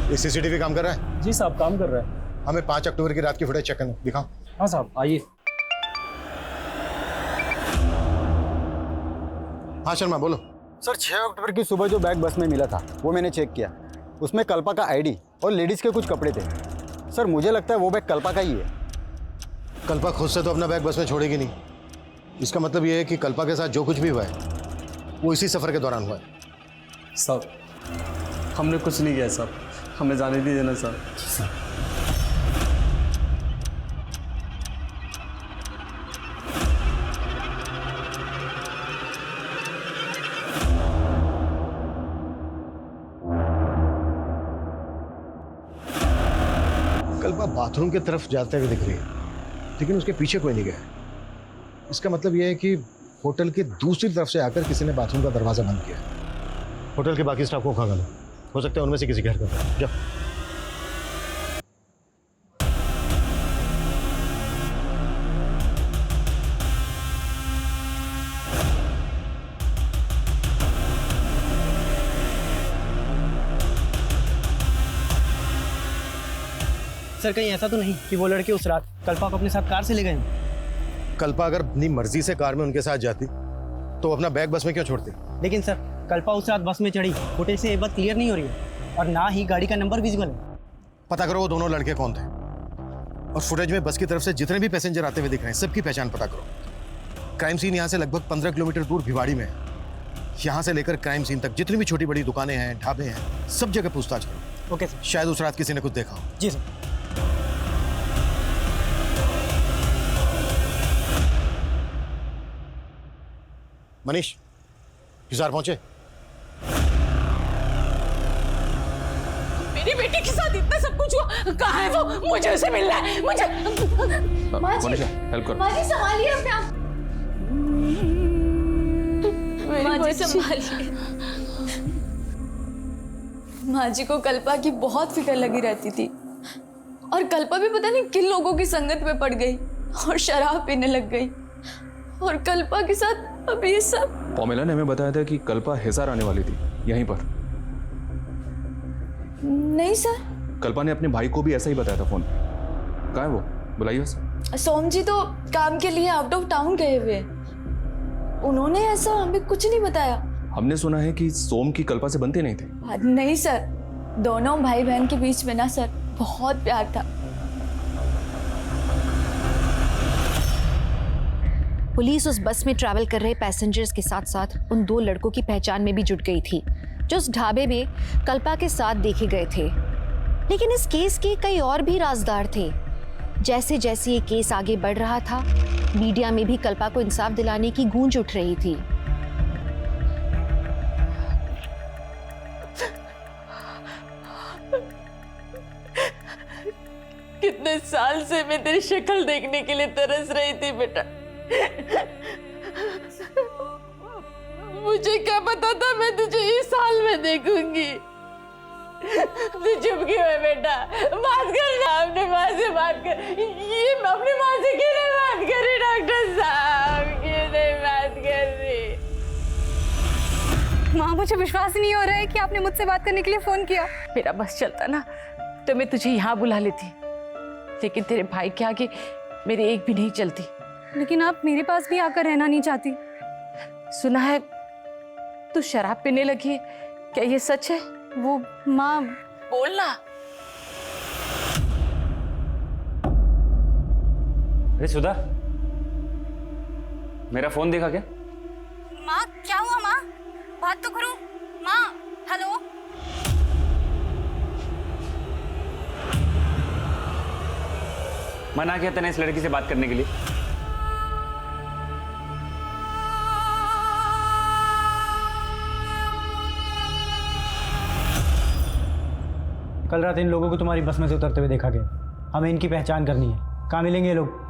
[SPEAKER 8] ये सीसीटीवी काम कर रहा है?
[SPEAKER 15] जी साहब काम कर रहा है।
[SPEAKER 8] हमें 5 अक्टूबर की रात की फुटेज चेक करना, दिखाओ।
[SPEAKER 15] हाँ साहब आइए।
[SPEAKER 8] हाँ शर्मा बोलो।
[SPEAKER 10] सर 6 अक्टूबर की सुबह जो बैग बस में मिला था वो मैंने चेक किया, उसमें कल्पा का आईडी और लेडीज़ के कुछ कपड़े थे। सर मुझे लगता है वो बैग कल्पा का ही है।
[SPEAKER 8] कल्पा खुद से तो अपना बैग बस में छोड़ेगी नहीं, इसका मतलब ये है कि कल्पा के साथ जो कुछ भी हुआ है वो इसी सफ़र के दौरान हुआ है।
[SPEAKER 16] साहब हमने कुछ नहीं किया साहब, हमें जाने दीजिए ना साहब।
[SPEAKER 8] कल्पा बाथरूम की तरफ जाते हुए दिख रही है, लेकिन उसके पीछे कोई नहीं गया। इसका मतलब यह है कि होटल के दूसरी तरफ से आकर किसी ने बाथरूम का दरवाजा बंद किया। होटल के बाकी स्टाफ को खंगालो, हो सकता है उनमें से किसी घर का था। जाओ।
[SPEAKER 14] सर कहीं ऐसा तो नहीं कि वो लड़के उस रात कल्पा को अपने साथ कार से ले गए?
[SPEAKER 8] कल्पा अगर अपनी मर्जी से कार में उनके साथ जाती तो अपना बैग बस में क्यों छोड़ती?
[SPEAKER 14] लेकिन सर कल्पा उस रात बस में चढ़ी, फुटेज से ये बात क्लियर नहीं हो रही है और ना ही गाड़ी का नंबर विजिबल है।
[SPEAKER 8] पता करो वो दोनों लड़के कौन थे और फुटेज में बस की तरफ से जितने भी पैसेंजर आते हुए दिख रहे हैं सबकी पहचान पता करो। क्राइम सीन यहाँ से लगभग 15 किलोमीटर दूर भिवाड़ी में है। यहाँ से लेकर क्राइम सीन तक जितनी भी छोटी बड़ी दुकानें हैं, ढाबे हैं, सब जगह पूछताछ करो।
[SPEAKER 14] Okay sir.
[SPEAKER 8] शायद उस रात किसी ने कुछ देखा हो।
[SPEAKER 14] जी सर।
[SPEAKER 8] मनीष, हिसार पहुंचे?
[SPEAKER 6] मेरी बेटी के साथ इतना सब कुछ हुआ, कहाँ है वो? मुझे उसे मिलना है, मुझे।
[SPEAKER 3] मनीषा हेल्प करो।
[SPEAKER 2] माँ जी संभालिए अपने आप।
[SPEAKER 17] माँ जी संभालिए। माँ जी को कल्पा की बहुत फिक्र लगी रहती थी और कल्पा भी पता नहीं किन लोगों की संगत में पड़ गई और शराब पीने लग गई और कल्पा के साथ अब ये सब।
[SPEAKER 3] पॉमेला ने हमें बताया था कि कल्पा हिसार आने वाली थी, यहीं पर।
[SPEAKER 17] नहीं सर,
[SPEAKER 3] कल्पा ने अपने भाई को भी ऐसा ही बताया था फोन पे। कहाँ है वो? बुलाइए उसे।
[SPEAKER 17] सोम जी तो काम के लिए आउट ऑफ टाउन गए हुए, उन्होंने ऐसा हमें कुछ नहीं बताया।
[SPEAKER 3] हमने सुना है कि सोम की कल्पा से बनते नहीं थे।
[SPEAKER 17] नहीं सर, दोनों भाई बहन के बीच में ना सर बहुत प्यार था।
[SPEAKER 2] पुलिस उस बस में ट्रैवल कर रहे पैसेंजर्स के साथ साथ उन 2 लड़कों की पहचान में भी जुट गई थी जो उस ढाबे में कल्पा के साथ देखे गए थे। लेकिन इस केस के कई और भी राजदार थे। जैसे जैसे ये केस आगे बढ़ रहा था, मीडिया में भी कल्पा को इंसाफ दिलाने की गूंज उठ रही थी।
[SPEAKER 17] कितने साल से मैं तेरी शक्ल देखने के लिए तरस रही थी बेटा। मुझे क्या पता था मैं तुझे इस साल में देखूंगी। तू चुप क्यों है बेटा? बात कर ना, अपने माँ से बात कर। ये अपनी माँ से क्यों नहीं बात कर रही डॉक्टर साहब? क्यों नहीं बात कर रही?
[SPEAKER 1] माँ, मुझे विश्वास नहीं हो रहा है कि आपने मुझसे बात करने के लिए फोन किया।
[SPEAKER 6] मेरा बस चलता ना तो मैं तुझे यहाँ बुला लेती, लेकिन तेरे भाई के आगे मेरी एक भी नहीं चलती।
[SPEAKER 1] लेकिन आप मेरे पास भी आकर रहना नहीं चाहती।
[SPEAKER 6] सुना है तू शराब पीने लगी है, क्या ये सच है?
[SPEAKER 1] वो माँ,
[SPEAKER 6] बोलना।
[SPEAKER 12] अरे सुधा, मेरा फोन देखा क्या?
[SPEAKER 1] माँ क्या हुआ? माँ बात तो करो। माँ हेलो।
[SPEAKER 12] मना किया तूने इस लड़की से बात करने के लिए।
[SPEAKER 14] कल रात इन लोगों को तुम्हारी बस में से उतरते हुए देखा गया। हमें इनकी पहचान करनी है। कहाँ मिलेंगे ये लोग?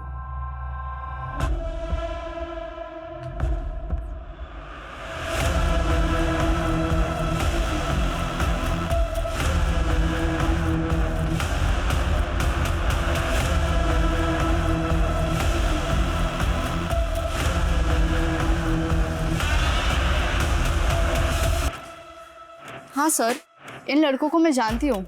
[SPEAKER 17] हाँ सर, इन लड़कों को मैं जानती हूँ।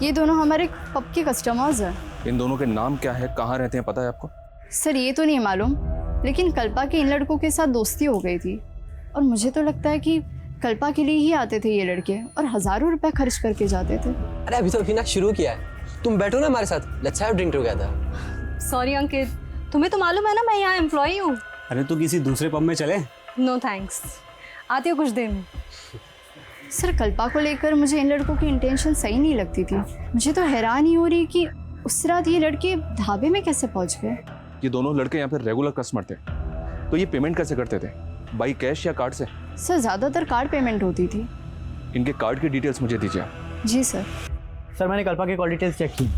[SPEAKER 17] ये दोनों हमारे पब के कस्टमर्स हैं।
[SPEAKER 3] इन दोनों के नाम क्या है, कहाँ रहते हैं, पता है आपको?
[SPEAKER 17] सर ये तो नहीं मालूम, लेकिन कल्पा के इन लड़कों के साथ दोस्ती हो गई थी और मुझे तो लगता है कि कल्पा के लिए ही आते थे ये लड़के और हज़ारों रुपए खर्च करके जाते थे।
[SPEAKER 18] अरे अभी तो अभी ना शुरू किया है, तुम बैठो ना हमारे साथ, let's have drink together.
[SPEAKER 1] Sorry Ankit, तुम्हें तो मालूम है ना मैं यहाँ एम्प्लॉई हूँ।
[SPEAKER 14] अरे तो किसी दूसरे पब में चले?
[SPEAKER 1] नो थैंक्स, आती हूँ कुछ देर में।
[SPEAKER 17] सर कल्पा को लेकर मुझे इन लड़कों की इंटेंशन सही नहीं लगती थी। मुझे तो हैरान ही हो रही कि उस रात ये लड़के ढाबे में कैसे पहुंच गए।
[SPEAKER 3] ये दोनों लड़के यहाँ पे रेगुलर कस्टमर थे, तो ये पेमेंट कैसे करते थे? बाई कैश या कार्ड से?
[SPEAKER 17] सर ज़्यादातर कार्ड पेमेंट होती थी।
[SPEAKER 3] इनके कार्ड की डिटेल्स मुझे दीजिए आप।
[SPEAKER 17] जी सर।
[SPEAKER 14] सर मैंने कल्पा के कॉल डिटेल्स चेक की।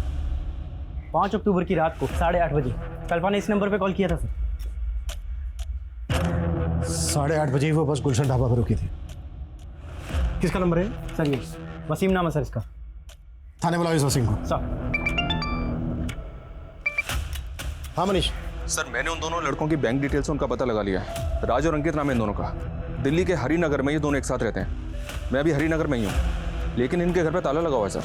[SPEAKER 14] 5 अक्टूबर की रात को 8:30 बजे कल्पा ने इस नंबर पे कॉल किया था सर।
[SPEAKER 8] 8:30 बजे वो बस गुलशन ढाबा पर रुकी थी। किसका नंबर है
[SPEAKER 14] सर? ये वसीम नाम है सर इसका।
[SPEAKER 8] थाने बुलाओ इस वसीम को।
[SPEAKER 14] सर।
[SPEAKER 8] हाँ मनीष।
[SPEAKER 3] सर मैंने उन दोनों लड़कों की बैंक डिटेल्स से उनका पता लगा लिया है। राज और अंकित नाम है इन दोनों का। दिल्ली के हरिनगर में ये दोनों एक साथ रहते हैं। मैं भी हरिनगर में ही हूँ, लेकिन इनके घर पे ताला लगा हुआ है सर।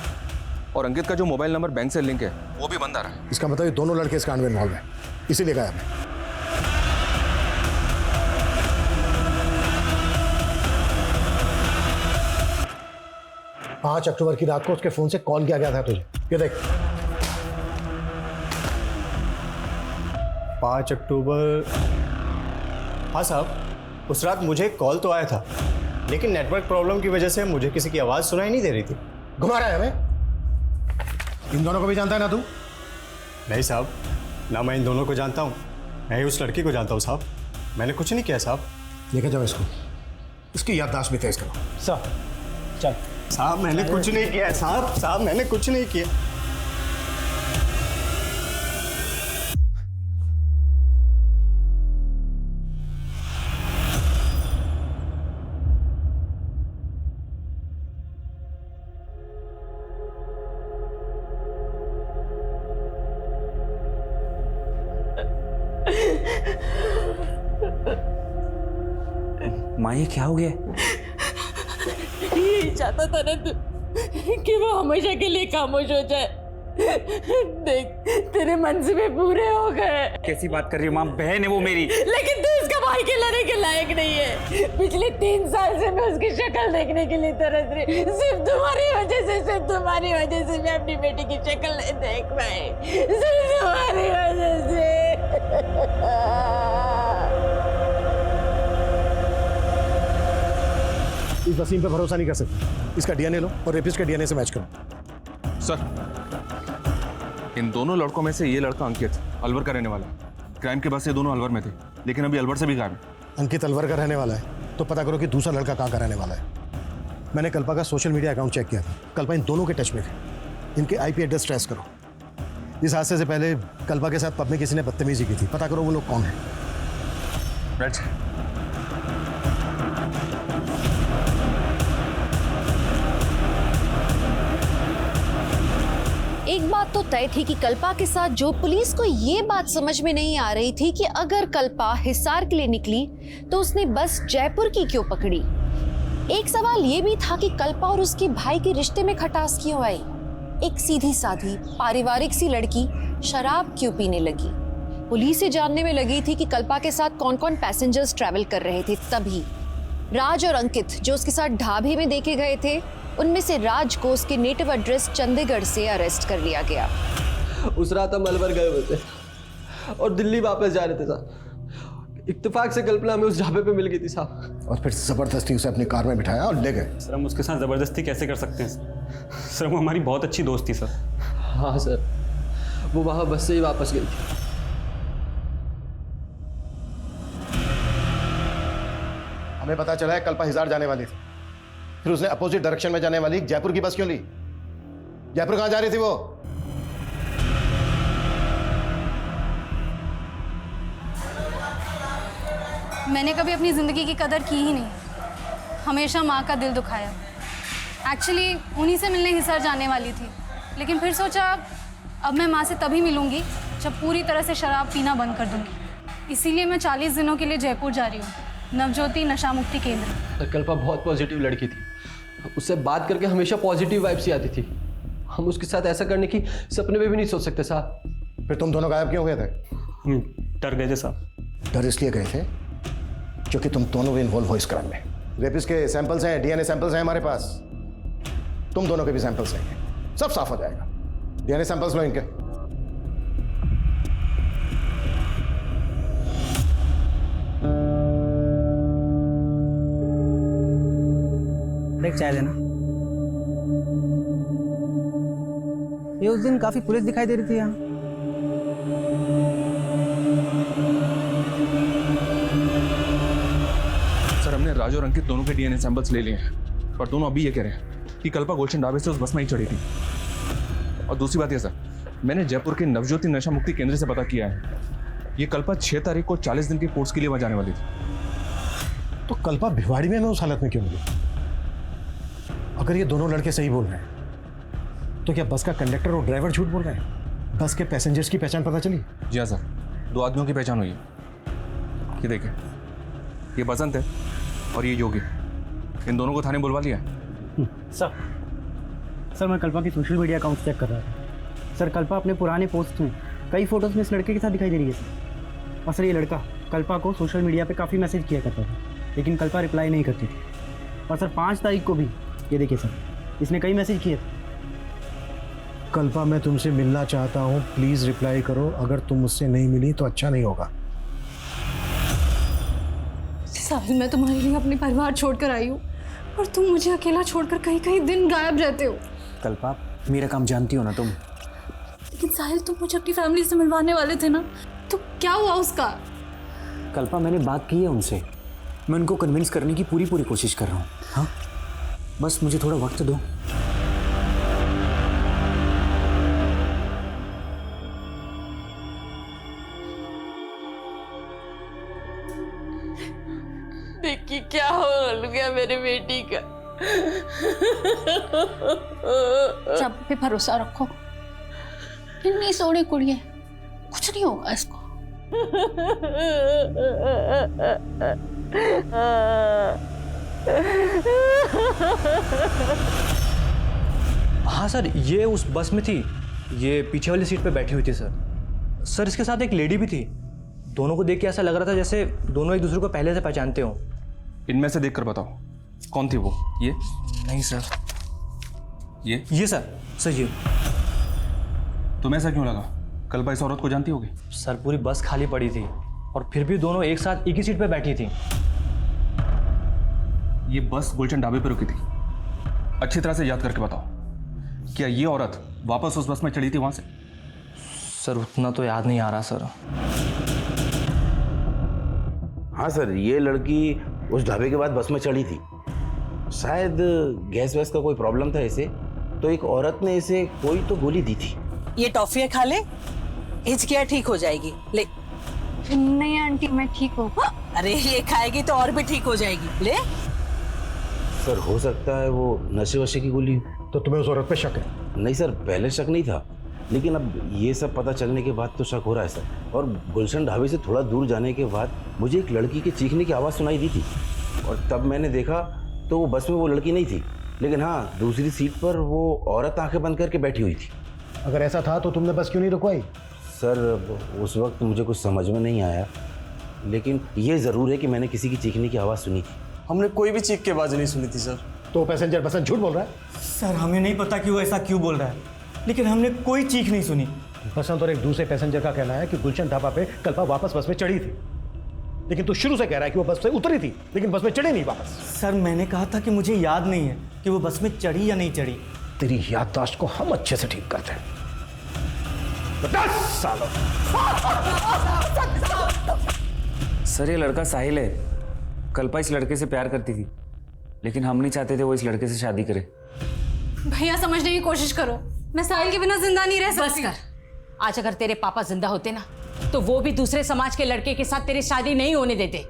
[SPEAKER 3] और अंकित का जो मोबाइल नंबर बैंक से लिंक है वो भी बंद आ रहा है।
[SPEAKER 8] इसका मतलब ये दोनों लड़के इस कांड में इन्वॉल्व हैं, इसीलिए गायब है। 5 अक्टूबर की रात को उसके फोन से कॉल किया गया था तुझे, ये देख।
[SPEAKER 14] 5 अक्टूबर
[SPEAKER 9] हाँ साहब, उस रात मुझे कॉल तो आया था, लेकिन नेटवर्क प्रॉब्लम की वजह से मुझे किसी की आवाज़ सुनाई नहीं दे रही थी।
[SPEAKER 8] घुमा रहा है हमें? इन दोनों को भी जानता है ना तू?
[SPEAKER 9] नहीं साहब, ना मैं इन दोनों को जानता हूँ, मैं ही उस लड़की को जानता हूँ साहब। मैंने कुछ नहीं किया साहब।
[SPEAKER 8] लेके जाओ इसको, इसकी याददाश्त भी तेज करो।
[SPEAKER 9] साहब चल। साहब मैंने कुछ नहीं किया है साहब, साहब मैंने कुछ नहीं किया।
[SPEAKER 12] माँ ये क्या हो गया?
[SPEAKER 17] यही चाहता था ना तू कि वो हमेशा के लिए खामोश हो जाए। देख तेरे मंसूबे पूरे हो गए।
[SPEAKER 12] कैसी बात कर रही हो माँ? बहन है वो मेरी।
[SPEAKER 17] लेकिन तू उसका भाई कहलाने के लायक नहीं है। पिछले 3 साल से मैं उसकी शक्ल देखने के लिए तरस रही। सिर्फ तुम्हारी वजह से मैं अपनी बेटी की शक्ल नहीं देख पाई। सिर्फ तुम्हारी वजह से।
[SPEAKER 8] इस वसीम पे भरोसा नहीं कर सकते। इसका डीएनए लो और रेपिस्ट के डीएनए से मैच करो।
[SPEAKER 3] सर, इन दोनों लड़कों में से ये लड़का अंकित अलवर का रहने वाला है। क्राइम के बाद से दोनों अलवर में थे, लेकिन अभी अलवर से भी गायब है।
[SPEAKER 8] अंकित अलवर का रहने वाला है तो पता करो कि दूसरा लड़का कहाँ का रहने वाला है। मैंने कल्पा का सोशल मीडिया अकाउंट चेक किया था। कल्पा इन दोनों के टच में थे। इनके आईपी एड्रेस ट्रेस करो। इस हादसे से पहले कल्पा के साथ पब में किसी ने बदतमीजी की थी। पता करो वो लोग कौन है।
[SPEAKER 3] राइट।
[SPEAKER 2] एक बात तो तय थी कि कल्पा के साथ जो पुलिस को ये बात समझ में नहीं आ रही थी कि अगर कल्पा हिसार के लिए निकली तो उसने बस जयपुर की क्यों पकड़ी। एक सवाल ये भी था कि कल्पा और उसके भाई के रिश्ते में खटास क्यों आई। एक सीधी साधी पारिवारिक सी लड़की शराब क्यों पीने लगी। पुलिस ये जानने में लगी थी कि कल्पा के साथ कौन कौन पैसेंजर्स ट्रैवल कर रहे थे। तभी राज और अंकित जो उसके साथ ढाबे में देखे गए थे, उनमें से राज को उसके नेटिव एड्रेस चंडीगढ़ से अरेस्ट कर लिया गया।
[SPEAKER 18] उस रात हम अलवर गए हुए थे और दिल्ली वापस जा रहे थे साहब। इत्तेफाक से कल्पना हमें उस ढाबे पे मिल गई थी साहब।
[SPEAKER 8] और फिर जबरदस्ती उसे अपनी कार में बिठाया और ले गए।
[SPEAKER 15] सर हम उसके साथ ज़बरदस्ती कैसे कर सकते हैं सर? वो हमारी बहुत अच्छी दोस्त थी सर।
[SPEAKER 18] हाँ सर, वो वहाँ बस से ही वापस गई थी।
[SPEAKER 8] हमें पता चला है कल्पा हिसार जाने वाली थी, फिर उसने अपोजिट डायरेक्शन में जाने वाली जयपुर की बस क्यों ली? जयपुर कहाँ जा रही थी वो?
[SPEAKER 1] मैंने कभी अपनी ज़िंदगी की कदर की ही नहीं। हमेशा माँ का दिल दुखाया। एक्चुअली उन्हीं से मिलने हिसार जाने वाली थी, लेकिन फिर सोचा अब मैं माँ से तभी मिलूंगी जब पूरी तरह से शराब पीना बंद कर दूंगी। इसीलिए मैं 40 दिनों के लिए जयपुर जा रही हूँ, नवज्योति नशा मुक्ति केंद्र।
[SPEAKER 18] कल्पा बहुत पॉजिटिव लड़की थी। उससे बात करके हमेशा पॉजिटिव वाइब्स ही आती थी। हम उसके साथ ऐसा करने की सपने में भी नहीं सोच सकते साहब।
[SPEAKER 8] फिर तुम दोनों गायब क्यों हुए थे?
[SPEAKER 15] हम डर गए थे साहब।
[SPEAKER 8] डर इसलिए गए थे क्योंकि तुम दोनों भी इन्वॉल्व हो इस क्राइम में। रेपिस्ट के सैंपल्स हैं, डीएनए सैंपल्स हैं हमारे पास। तुम दोनों के भी सैंपल्स हैं, सब साफ हो जाएगा। डीएनए सैंपल्स लो इनके।
[SPEAKER 14] एक चाय लेना। ये उस दिन काफी पुलिस दिखाई दे रही थी यहाँ।
[SPEAKER 3] सर हमने राज और अंकित दोनों के डीएनए सैंपल्स ले लिए हैं, पर दोनों अभी ये कह रहे हैं कि कल्पा गुलशन ढाबे से उस बस में ही चढ़ी थी। और दूसरी बात यह सर, मैंने जयपुर के नवज्योति नशा मुक्ति केंद्र से पता किया है, ये कल्पा 6 तारीख को 40 दिन के कोर्स के लिए वहां जाने वाली थी।
[SPEAKER 8] तो कल्पा भिवाड़ी में उस हालत में क्यों मिली? अगर ये दोनों लड़के सही बोल रहे हैं तो क्या बस का कंडक्टर और ड्राइवर झूठ बोल रहे हैं? बस के पैसेंजर्स की पहचान पता चली?
[SPEAKER 3] जी हाँ सर, 2 आदमियों की पहचान हुई है। ये देखिए, ये बसंत है और ये योगी। इन दोनों को थाने बुलवा लिया है।
[SPEAKER 14] सर मैं कल्पा की सोशल मीडिया अकाउंट चेक कर रहा था। सर कल्पा अपने पुराने पोस्ट में कई फोटोज में इस लड़के के साथ दिखाई दे रही है सर। और सर ये लड़का कल्पा को सोशल मीडिया पे काफ़ी मैसेज किया करता था, लेकिन कल्पा रिप्लाई नहीं करती थी। और सर 5 तारीख को भी ये देखिए सर, इसने कई मैसेज किए थे।
[SPEAKER 8] कल्पा मैं तुमसे मिलना चाहता हूँ, प्लीज़ रिप्लाई करो। अगर तुम मुझसे नहीं मिली तो अच्छा नहीं होगा।
[SPEAKER 1] साहिल, मैं तुम्हारे लिए अपने परिवार छोड़कर आई हूँ और तुम मुझे अकेला छोड़कर कहीं कहीं दिन गायब रहते हो।
[SPEAKER 15] कल्पा, मेरा काम जानती हो ना तुम।
[SPEAKER 1] लेकिन साहिल, तुम मुझे अपनी फैमिली से मिलवाने वाले थे ना, तो क्या हुआ उसका?
[SPEAKER 15] कल्पा, मैंने बात की है उनसे, मैं उनको कन्विंस करने की पूरी कोशिश कर रहा हूँ। हाँ, बस मुझे थोड़ा वक्त दो।
[SPEAKER 17] देखिए क्या हो गया मेरे बेटी का।
[SPEAKER 5] रब पे भरोसा रखो, फिर नहीं सोने कुड़िए, कुछ नहीं होगा इसको।
[SPEAKER 13] हाँ सर, ये उस बस में थी, ये पीछे वाली सीट पे बैठी हुई थी सर। सर, इसके साथ एक लेडी भी थी। दोनों को देख के ऐसा लग रहा था जैसे दोनों एक दूसरे को पहले से पहचानते हो।
[SPEAKER 3] इनमें से देखकर बताओ कौन थी वो? ये
[SPEAKER 13] नहीं सर।
[SPEAKER 3] ये
[SPEAKER 13] सर ये।
[SPEAKER 3] तुम्हें ऐसा क्यों लगा? कल्पा इस औरत को जानती होगी?
[SPEAKER 13] सर, पूरी बस खाली पड़ी थी और फिर भी दोनों एक साथ एक ही सीट पे बैठी थी।
[SPEAKER 3] ये बस गुलशन ढाबे पर रुकी थी। अच्छी तरह से याद करके बताओ, क्या ये औरत वापस उस बस में चढ़ी थी वहां से?
[SPEAKER 13] सर, उतना तो याद नहीं आ रहा सर।
[SPEAKER 19] हाँ सर, ये लड़की उस ढाबे के बाद बस में चढ़ी थी। शायद गैस वैस का कोई प्रॉब्लम था इसे, तो एक औरत ने इसे कोई तो गोली दी थी।
[SPEAKER 6] ये टॉफियाँ खा ले, हिचकियाँ ठीक हो जाएगी। ले।
[SPEAKER 2] नहीं आंटी, मैं ठीक हूँ।
[SPEAKER 6] अरे ये खाएगी तो और भी ठीक हो जाएगी। ले।
[SPEAKER 19] सर, हो सकता है वो नशे वशे की गोली।
[SPEAKER 8] तो तुम्हें उस औरत पे शक है?
[SPEAKER 19] नहीं सर, पहले शक नहीं था, लेकिन अब ये सब पता चलने के बाद तो शक हो रहा है सर। और गुलशन ढाबे से थोड़ा दूर जाने के बाद मुझे एक लड़की के चीखने की आवाज़ सुनाई दी थी, और तब मैंने देखा तो वो बस में वो लड़की नहीं थी, लेकिन हाँ, दूसरी सीट पर वो औरत आंखें बंद करके बैठी हुई थी।
[SPEAKER 8] अगर ऐसा था तो तुमने बस क्यों नहीं रुकवाई?
[SPEAKER 19] सर, उस वक्त मुझे कुछ समझ में नहीं आया, लेकिन ये ज़रूर है कि मैंने किसी की चीखने की आवाज़ सुनी थी।
[SPEAKER 16] हमने कोई भी चीख की आवाज़ नहीं सुनी थी सर।
[SPEAKER 8] तो पैसेंजर बसन झूठ बोल रहा है?
[SPEAKER 13] सर, हमें नहीं पता कि वो ऐसा क्यों बोल रहा है, लेकिन हमने कोई चीख नहीं सुनी।
[SPEAKER 8] बसंत और एक दूसरे पैसेंजर का कहना है कि गुलशन ढाबा पे कल्पा वापस बस में चढ़ी थी, लेकिन तू शुरू से कह रहा है कि वो बस से उतरी थी लेकिन बस में चढ़ी नहीं वापस।
[SPEAKER 13] सर, मैंने कहा था कि मुझे याद नहीं है कि वो बस में चढ़ी या नहीं चढ़ी।
[SPEAKER 8] तेरी याददाश्त को हम अच्छे से ठीक करते हैं। 10 सालों।
[SPEAKER 12] सर, ये लड़का साहिल है। कल्पा इस लड़के से प्यार करती थी, लेकिन हम नहीं चाहते थे वो इस लड़के से शादी करे।
[SPEAKER 1] भैया, समझने की कोशिश करो, मैं साहिल के बिना जिंदा नहीं रह सकती।
[SPEAKER 5] बस कर। आज अगर तेरे पापा जिंदा होते ना, तो वो भी दूसरे समाज के लड़के के साथ तेरी शादी नहीं होने देते।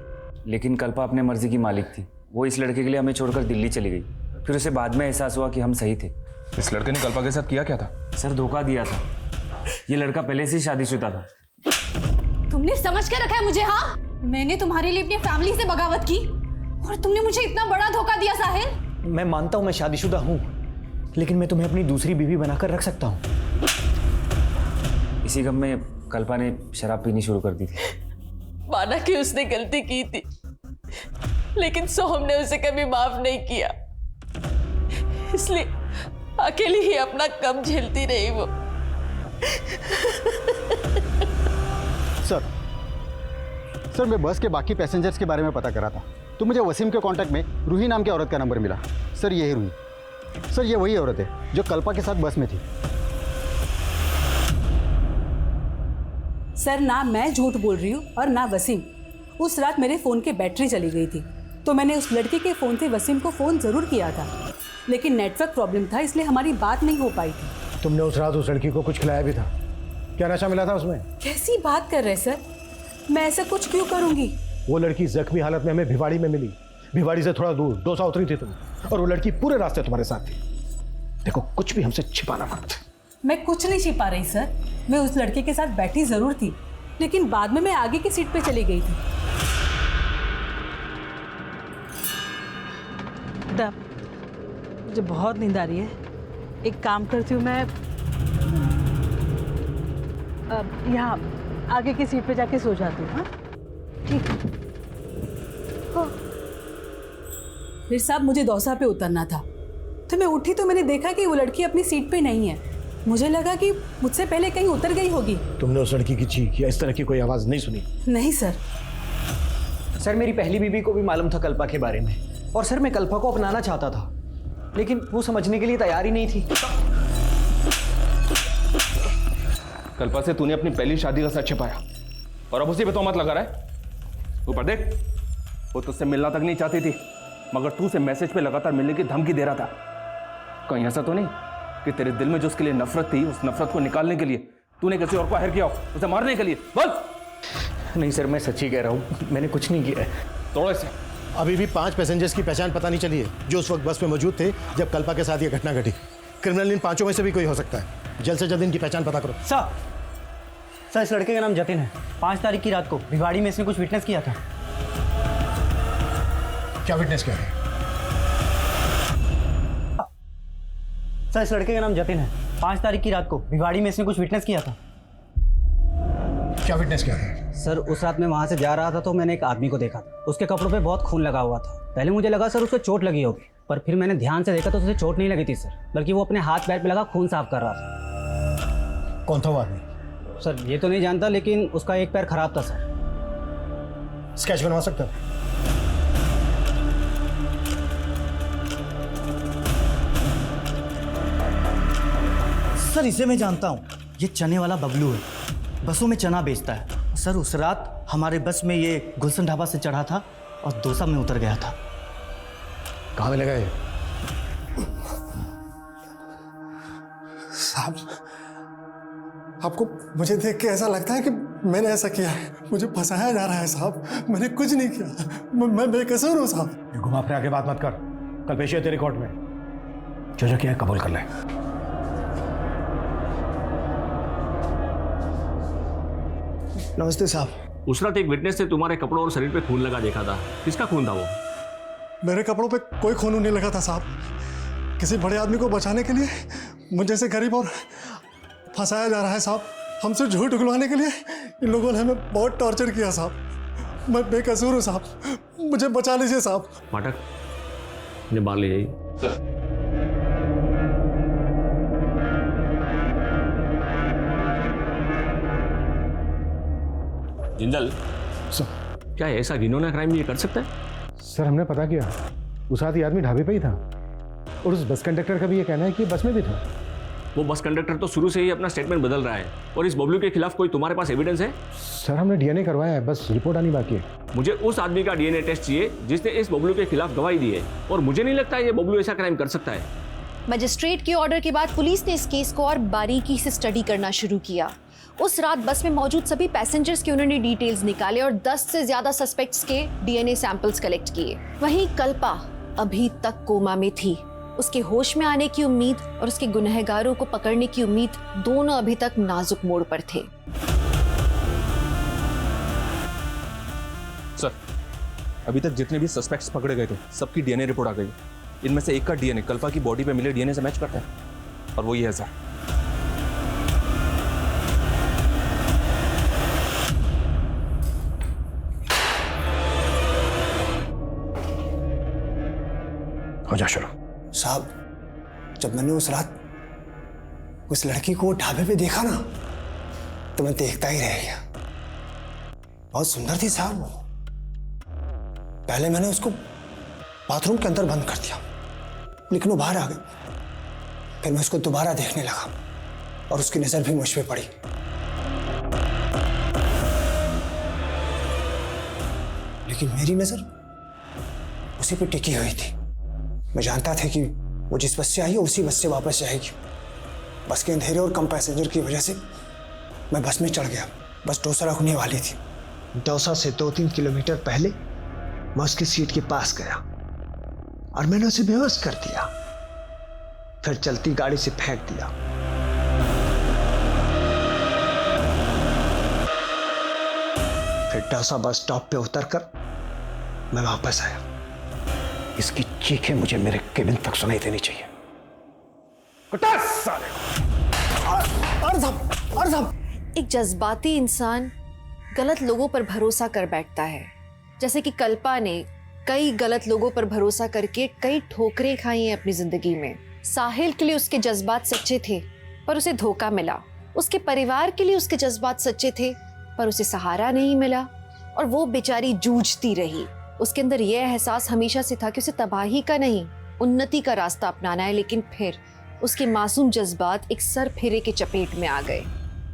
[SPEAKER 12] लेकिन कल्पा अपने मर्जी की मालिक थी। वो इस लड़के के लिए हमें छोड़कर दिल्ली चली गई। फिर उसे बाद में एहसास हुआ कि हम सही थे।
[SPEAKER 3] इस लड़के ने कल्पा के साथ किया क्या था?
[SPEAKER 12] सर, धोखा दिया था। ये लड़का पहले से ही शादीशुदा था।
[SPEAKER 1] तुमने समझ के रखा है मुझे? हाँ, मैंने तुम्हारे लिए अपनी फैमिली से बगावत की और तुमने मुझे इतना बड़ा धोखा दिया साहिल।
[SPEAKER 15] मैं मानता हूँ मैं शादीशुदा हूँ, लेकिन मैं तुम्हें अपनी दूसरी बीवी बनाकर रख सकता हूँ।
[SPEAKER 12] इसी गम में कल्पा ने शराब पीनी शुरू कर दी थी।
[SPEAKER 17] माना कि उसने गलती की थी, लेकिन सोहम ने उसे कभी माफ नहीं किया, इसलिए अकेली ही अपना कम झेलती रही वो।
[SPEAKER 14] सर, मैं बस के बाकी पैसेंजर्स के बारे में पता करा था, तो मुझे वसीम के कांटेक्ट में रूही नाम की औरत का नंबर मिला। सर, ये है रूही। सर, ये वही औरत है जो कल्पा के साथ बस में थी।
[SPEAKER 6] सर, ना मैं झूठ बोल रही हूँ और ना वसीम। उस रात मेरे फ़ोन की बैटरी चली गई थी, तो मैंने उस लड़की के फ़ोन से वसीम को फ़ोन ज़रूर किया था, लेकिन नेटवर्क प्रॉब्लम था, इसलिए हमारी बात नहीं हो पाई थी।
[SPEAKER 8] तुमने उस रात उस लड़की को कुछ खिलाया भी था? क्या नशा मिला था उसमें?
[SPEAKER 6] कैसी बात कर रहे सर, मैं ऐसा कुछ क्यों करूँगी?
[SPEAKER 8] वो लड़की जख्मी हालत में हमें भिवाड़ी में मिली। भिवाड़ी से थोड़ा दूर डोसा उतरी थी तुम, और वो लड़की पूरे रास्ते तुम्हारे साथ थी। देखो, कुछ भी हमसे छिपाना मत।
[SPEAKER 6] मैं कुछ नहीं छिपा रही सर, मैं उस लड़के के साथ बैठी ज़रूर थी, लेकिन बाद में मैं आगे की सीट पे चली गई थी। मुझे बहुत नींद आ रही है, एक काम करती हूँ, मैं यहाँ आगे की सीट पे जाके सो जाती हूँ। हाँ, ठीक है। फिर साहब, मुझे दौसा पे उतरना था, तो मैं उठी तो मैंने देखा कि वो लड़की अपनी सीट पे नहीं है। मुझे लगा कि मुझसे पहले कहीं उतर गई होगी।
[SPEAKER 8] तुमने उस लड़की की चीख या इस तरह की कोई आवाज़ नहीं सुनी?
[SPEAKER 6] नहीं सर।
[SPEAKER 14] सर मेरी पहली बीवी को भी मालूम था कल्पा के बारे में, और सर मैं कल्पा को अपनाना चाहता था, लेकिन वो समझने के लिए तैयार ही नहीं थी।
[SPEAKER 3] कल्पा से तूने अपनी पहली शादी का सच छिपाया और अब उसी पे तोहमत लगा रहा है। ऊपर देख, वो तुझसे मिलना तक नहीं चाहती थी, मगर तू उसे मैसेज पे लगातार मिलने की धमकी दे रहा था। कहीं ऐसा तो नहीं कि तेरे दिल में जो उसके लिए नफरत थी, उस नफरत को निकालने के लिए तूने किसी और को हायर किया हो, उसे मारने के लिए? बोल।
[SPEAKER 14] नहीं सर, मैं सच्ची कह रहा हूँ, मैंने कुछ नहीं किया है।
[SPEAKER 3] तोड़ो इसे।
[SPEAKER 8] अभी भी 5 पैसेंजर्स की पहचान पता नहीं चली है जो उस वक्त बस में मौजूद थे जब कल्पा के साथ ये घटना घटी। क्रिमिनल इन 5 में से भी कोई हो सकता है। जल्द से जल्द इनकी पहचान पता करो।
[SPEAKER 14] सर इस लड़के का नाम जतिन है। 5 तारीख की रात को भिवाड़ी में इसने कुछ विटनेस किया था।
[SPEAKER 8] क्या विटनेस किया है?
[SPEAKER 14] सर इस लड़के का नाम जतिन है। 5 तारीख की रात को भिवाड़ी में इसने कुछ विटनेस किया था।
[SPEAKER 8] क्या विटनेस किया है?
[SPEAKER 14] सर उस रात मैं वहाँ से जा रहा था तो मैंने एक आदमी को देखा था, उसके कपड़ों पे बहुत खून लगा हुआ था। पहले मुझे लगा सर उसको चोट लगी होगी, पर फिर मैंने ध्यान से देखा तो उसे चोट नहीं लगी थी सर, बल्कि वो अपने हाथ पैर पे लगा खून साफ कर रहा था।
[SPEAKER 8] कौन था वो आदमी?
[SPEAKER 14] सर ये तो नहीं जानता, लेकिन उसका एक पैर खराब था सर।
[SPEAKER 8] स्केच बनवा सकता है?
[SPEAKER 13] सर इसे मैं जानता हूँ, ये चने वाला बबलू है, बसों में चना बेचता है। सर उस रात हमारे बस में ये गुलशन ढाबा से चढ़ा था और दोसा में उतर गया था।
[SPEAKER 8] कहाँ मिलेगा ये?
[SPEAKER 20] साहब आपको मुझे देख के ऐसा लगता है कि मैंने ऐसा किया है, मुझे फंसाया जा रहा है साहब। मैंने कुछ नहीं किया, मैं बेकसूर हूँ साहब।
[SPEAKER 8] ये घुमा फिरा के बात मत कर, कल पेशी है तेरी कोर्ट में। जो किया है कबूल कर ले।
[SPEAKER 20] नमस्ते साहब।
[SPEAKER 21] उस रात एक विटनेस ने तुम्हारे कपड़ों और शरीर पे खून लगा देखा था, किसका खून था वो?
[SPEAKER 20] मेरे कपड़ों पे कोई खून नहीं लगा था साहब। किसी बड़े आदमी को बचाने के लिए मुझे जैसे गरीब और फंसाया जा रहा है साहब। हमसे झूठ उगलवाने के लिए इन लोगों ने हमें बहुत टॉर्चर किया साहब। मैं बेकसूर हूँ साहब, मुझे बचा लीजिए साहब।
[SPEAKER 21] पाठक, मुझे बाहर ले जाइए। जिंदल
[SPEAKER 8] सर,
[SPEAKER 21] क्या ऐसा घिनौना क्राइम ये कर सकता है?
[SPEAKER 8] सर हमने पता किया, उस रात ये आदमी ढाबे पे ही था और उस बस कंडक्टर का भी ये कहना है कि बस में भी था।
[SPEAKER 21] वो बस कंडक्टर तो शुरू से ही अपना स्टेटमेंट बदल रहा है। और इस बबलू के खिलाफ कोई तुम्हारे पास एविडेंस है?
[SPEAKER 8] सर हमने डीएनए करवाया है, बस रिपोर्ट आनी बाकी है।
[SPEAKER 21] मुझे उस आदमी का डीएनए टेस्ट चाहिए जिसने इस बबलू के खिलाफ गवाही दी है, और मुझे नहीं लगता ये बबलू ऐसा क्राइम कर सकता है।
[SPEAKER 2] मजिस्ट्रेट के ऑर्डर के बाद पुलिस ने इस केस को और बारीकी से स्टडी करना शुरू किया। उस रात बस में मौजूद सभी पैसेंजर्स के उन्होंने डिटेल्स निकाले और 10 से ज्यादा सस्पेक्ट्स के डीएनए सैंपल्स कलेक्ट किए। वहीं कल्पा अभी तक कोमा में थी। उसके होश में आने की उम्मीद और उसके गुनहगारों को पकड़ने की उम्मीद दोनों अभी तक नाजुक मोड़ पर थे।
[SPEAKER 3] सर, अभी तक जितने भी सस्पेक्ट्स पकड़े गए थे सबकी डीएनए रिपोर्ट आ गई। इनमें से एक का डीएनए कल्पा की बॉडी पे मिले डीएनए से मैच करता है और वो ये है सर।
[SPEAKER 8] हो जा शुरू।
[SPEAKER 20] साहब जब मैंने उस रात उस लड़की को ढाबे पे देखा ना तो मैं देखता ही रह गया। बहुत सुंदर थी साहब वो। पहले मैंने उसको बाथरूम के अंदर बंद कर दिया, लेकिन वो बाहर आ गई। फिर मैं उसको दोबारा देखने लगा और उसकी नजर भी मुझ पे पड़ी। लेकिन मेरी नजर उसी पे टिकी हुई थी। मैं जानता था कि वो जिस बस से आई है उसी बस से वापस जाएगी। बस के अंधेरे और कम पैसेंजर की वजह से मैं बस में चढ़ गया। बस डोसा रुकने वाली थी। डोसा से 2-3 किलोमीटर पहले मैं उसकी सीट के पास गया और मैंने उसे बेहोश कर दिया, फिर चलती गाड़ी से फेंक दिया। फिर डोसा बस स्टॉप पे उतरकर मैं वापस आया। इसकी चीखें मुझे मेरे केबिन तक सुनाई देनी चाहिए।
[SPEAKER 2] एक जज्बाती इंसान गलत लोगों पर भरोसा कर बैठता है, जैसे कि कल्पा ने कई गलत लोगों पर भरोसा करके कई ठोकरें खाई हैं अपनी जिंदगी में। साहिल के लिए उसके जज्बात सच्चे थे पर उसे धोखा मिला। उसके परिवार के लिए उसके जज्बात सच्चे थे पर उसे सहारा नहीं मिला। और वो बेचारी जूझती रही। उसके अंदर यह एहसास हमेशा से था कि उसे तबाही का नहीं, उन्नति का रास्ता अपनाना है, लेकिन फिर उसके मासूम जज्बात एक सर फेरे के चपेट में आ गए।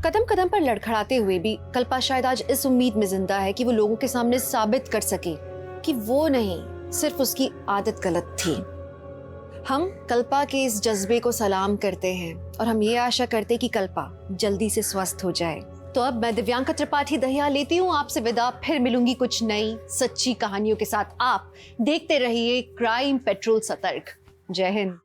[SPEAKER 2] कदम कदम पर लड़खड़ाते हुए भी कल्पा शायद आज इस उम्मीद में जिंदा है कि वो लोगों के सामने साबित कर सके कि वो नहीं, सिर्फ उसकी आदत गलत थी। हम कल्पा के इस जज्बे को सलाम करते हैं और हम ये आशा करते हैं कि कल्पा जल्दी से स्वस्थ हो जाए। तो अब मैं दिव्यांका त्रिपाठी दहिया लेती हूँ आपसे विदा। फिर मिलूंगी कुछ नई सच्ची कहानियों के साथ। आप देखते रहिए क्राइम पेट्रोल सतर्क। जय हिंद।